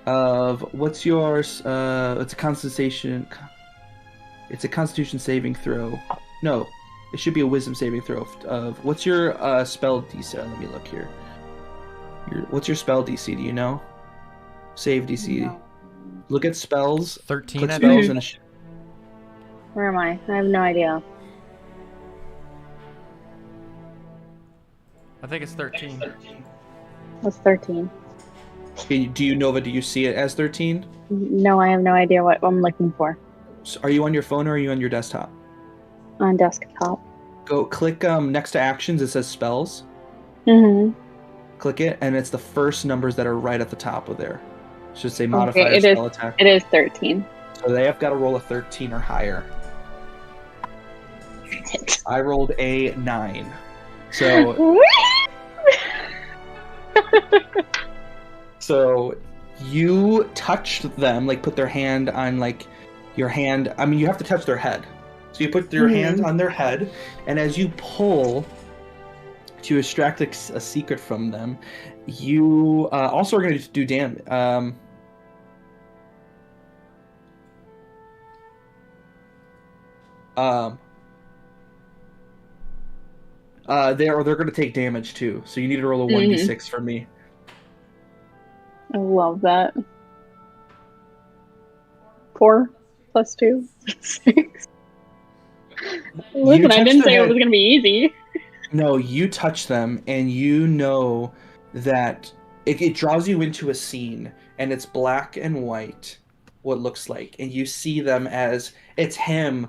of what's yours? It's a constitution. It's a constitution saving throw. No, it should be a wisdom saving throw of what's your spell DC? Let me look here. What's your spell DC? Do you know? Save DC. No. Look at spells. 13, Click I spells think. and Where am I? I have no idea. I think it's 13. What's 13? do you Nova? Do you see it as 13? No, I have no idea what I'm looking for. So are you on your phone or are you on your desktop? On desktop. Go click next to actions. It says spells. Mm-hmm. Click it, and it's the first numbers that are right at the top of there. It should say modifier Okay, spell attack. It is 13. So they have got to roll a 13 or higher. I rolled a 9. So so you touched them, like put their hand on like your hand. I mean, you have to touch their head. So you put your hand on their head, and as you pull to extract a secret from them, you also are going to do damage. They're going to take damage too. So you need to roll a 1d6 for me. I love that. 4 plus 2, 6. Listen, I touch didn't their say it head. was gonna be easy. No, you touch them, and you know that it draws you into a scene, and it's black and white, what it looks like, and you see them as it's him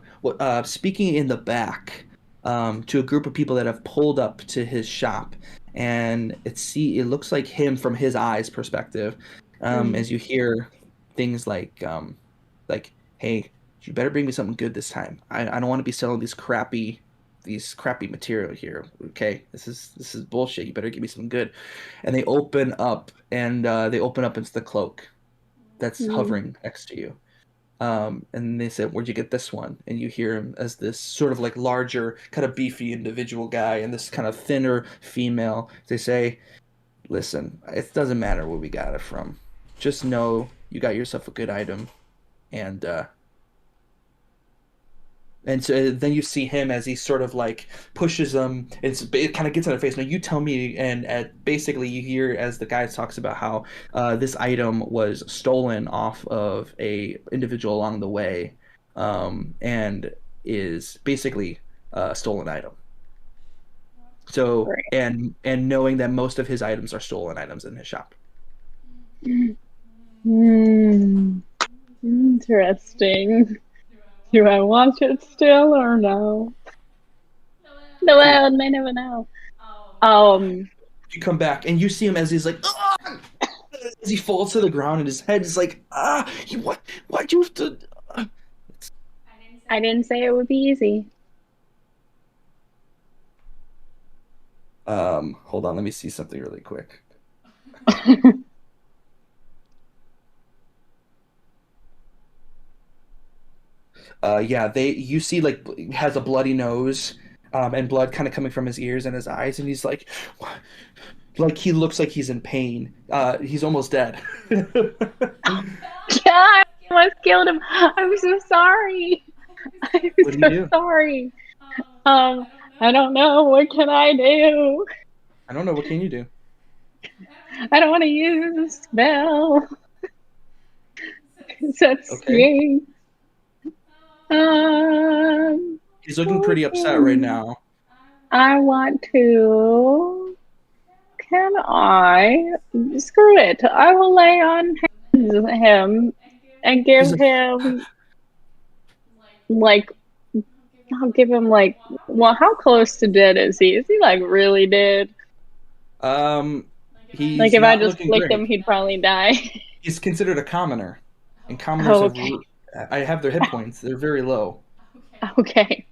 speaking in the back to a group of people that have pulled up to his shop, and it looks like him from his eyes perspective, as you hear things like, "Hey, you better bring me something good this time. I don't want to be selling these crappy material here. Okay, this is bullshit. You better give me something good." And they open up, into the cloak that's hovering next to you. And they said, "Where'd you get this one?" And you hear him as this sort of like larger, kind of beefy individual guy, and this kind of thinner female. They say, "Listen, it doesn't matter where we got it from. Just know you got yourself a good item." And so then you see him as he sort of like pushes them. It kind of gets on their face. Now you tell me, and basically you hear as the guy talks about how this item was stolen off of a individual along the way, and is basically a stolen item. So Right. and knowing that most of his items are stolen items in his shop. Interesting. Do I want it still or no? The world may never know. You come back and you see him as he's like, "Ah!" As he falls to the ground and his head is like, why'd you have to? I didn't say it would be easy. Hold on, let me see something really quick. Yeah, you see like has a bloody nose, and blood kind of coming from his ears and his eyes, and he's like, "What?" Like he looks like he's in pain. He's almost dead. God, you almost killed him. I'm so sorry. I'm What do you do? sorry. I don't know. What can I do? I don't know. What can you do? I don't want to use a spell. That's Okay. scary. Um, He's looking pretty upset right now. I want to. Can I? Screw it. I will lay on him and give him like. I'll give him like. Well, how close to dead is he? Is he like really dead? He's Like if I not just looking flicked great. him, he'd probably die. He's considered a commoner, and commoners Oh, okay. I have their hit points. They're very low. Okay.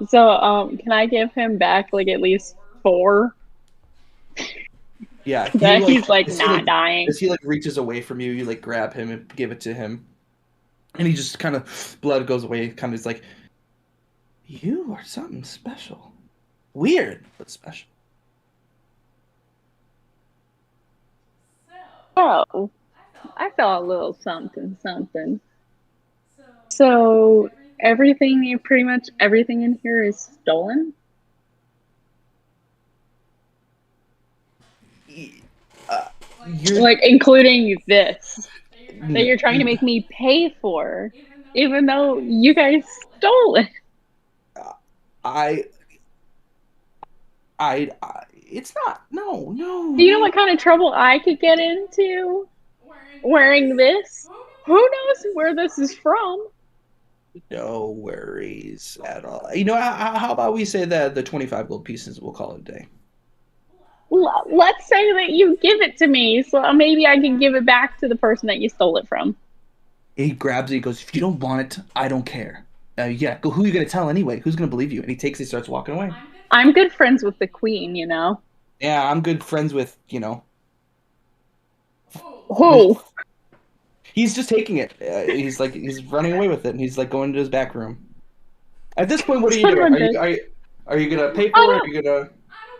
So, can I give him back like at least 4? Yeah, That he's like as he, not dying. as he like reaches away from you, you like grab him and give it to him, and he just kind of blood goes away. Kind of is like, you are something special, weird but special. Oh, I felt a little something, something. So pretty much everything in here is stolen. You're Like including this that you're trying to make me pay for, even though you guys stole it. It's not. No. Do you know what kind of trouble I could get into wearing this? Who knows where this is from? No worries at all. You know, how about we say that the 25 gold pieces, we'll call it a day. Let's say that you give it to me, so maybe I can give it back to the person that you stole it from. He grabs it. He goes, "If you don't want it, I don't care. Yeah, go. Who are you gonna tell anyway? Who's gonna believe you?" And he starts walking away. I'm good friends with the queen, you know. Yeah, I'm good friends with, Who? He's just taking it. He's running away with it, and he's like going to his back room. At this point, what are you doing? Are you gonna pay for it? Are you gonna?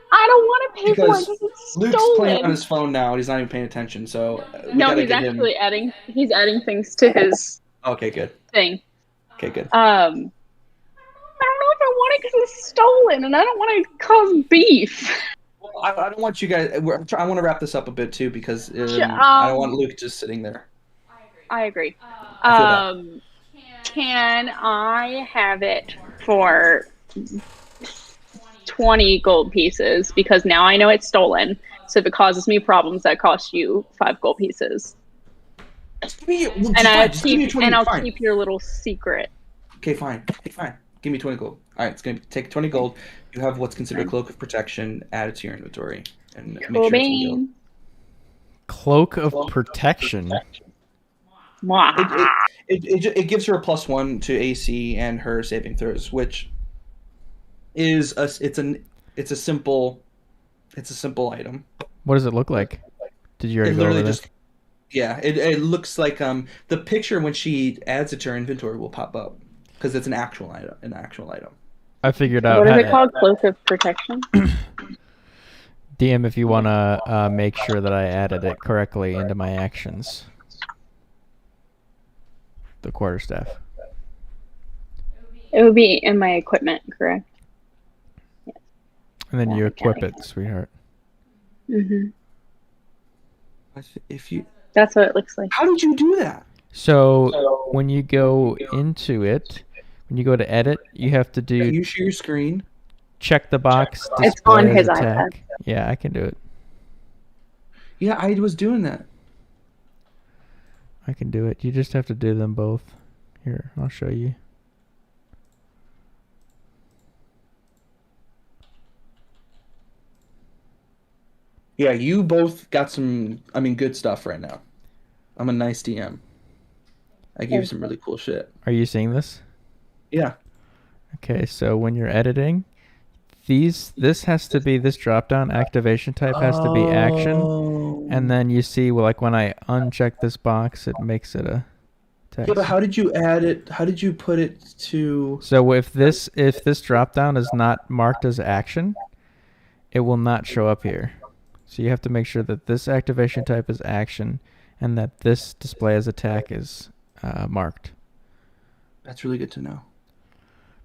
I don't want to pay for it Because because it's Luke's playing on stolen. his phone now, and he's not even paying attention. So we No, gotta he's get him. actually adding. He's adding things to his Okay, good. thing. Okay, good. I don't know if I want it because it's stolen, and I don't want to cause beef. Well, I don't want you guys. I want to wrap this up a bit too because Sure, I don't want Luke just sitting there. I agree. I feel Can I have it for 20 gold pieces? Because now I know it's stolen. So if it causes me problems, that costs you 5 gold pieces. And I'll keep your little secret. Okay, fine. Okay, fine. Give me 20 gold. All right, it's gonna take 20 gold. You have what's considered a cloak of protection added to your inventory, and make sure it's sealed. Cobain. Cloak of protection. Mwah. It gives her a +1 to AC and her saving throws, which is it's a simple item. What does it look like? Did you It already go over literally this? just Yeah, it looks like the picture when she adds it to her inventory will pop up because it's an actual item. An actual item. I figured out What how is it to called? Cloak of protection. DM if you want to make sure that I added it correctly into my actions. The quarterstaff. It would be in my equipment, correct? And then Yeah, you I equip got it. it, sweetheart. Hmm. If you, That's what it looks like. how did you do that? So when you go into it, when you go to edit, you have to Can do you share your screen? check the box. It's Display on as his attack. Yeah, I can do it. Yeah, I was doing that. I can do it. You just have to do them both. Here, I'll show you. Yeah, you both got some, I mean, good stuff right now. I'm a nice DM. I give you some really cool shit. Are you seeing this? Yeah. Okay, so when you're editing, this has to be, this drop down activation type has to be action, Oh. and then you see, well, like when I uncheck this box, it makes it a text. Yeah, but how did you add it? How did you put it to? So if this drop down is not marked as action, it will not show up here. So you have to make sure that this activation type is action, and that this display as attack is marked. That's really good to know.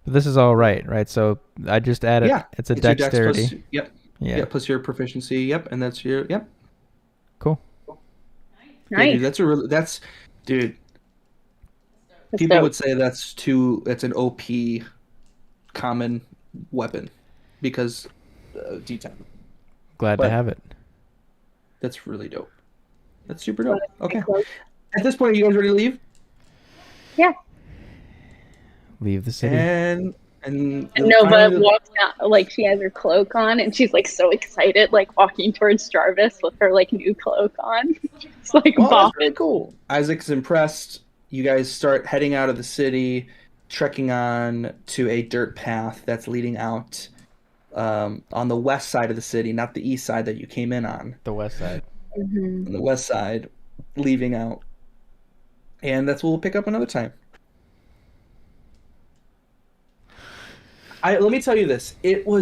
But this is all right? So I just added. Yeah, it's a your dex dexterity. plus, yep. Yeah. Yeah, plus your proficiency. Yep, and that's your yep. Cool. Yeah, Nice. dude, dude. That's People dope. would say that's an OP common weapon because D10. Glad But- to have it. That's really dope. That's super dope. Okay. At this point, are you guys ready to leave? Yeah. Leave the city. And And Nova finally- walks out, like she has her cloak on, and she's like so excited, like walking towards Jarvis with her like new cloak on. It's like Oh, that's really bopping. cool. Isaac's impressed. You guys start heading out of the city, trekking on to a dirt path that's leading out on the west side of the city, not the east side that you came in on. The west side. Mhm. On the west side, leaving out. And that's what we'll pick up another time. Let me tell you this. It was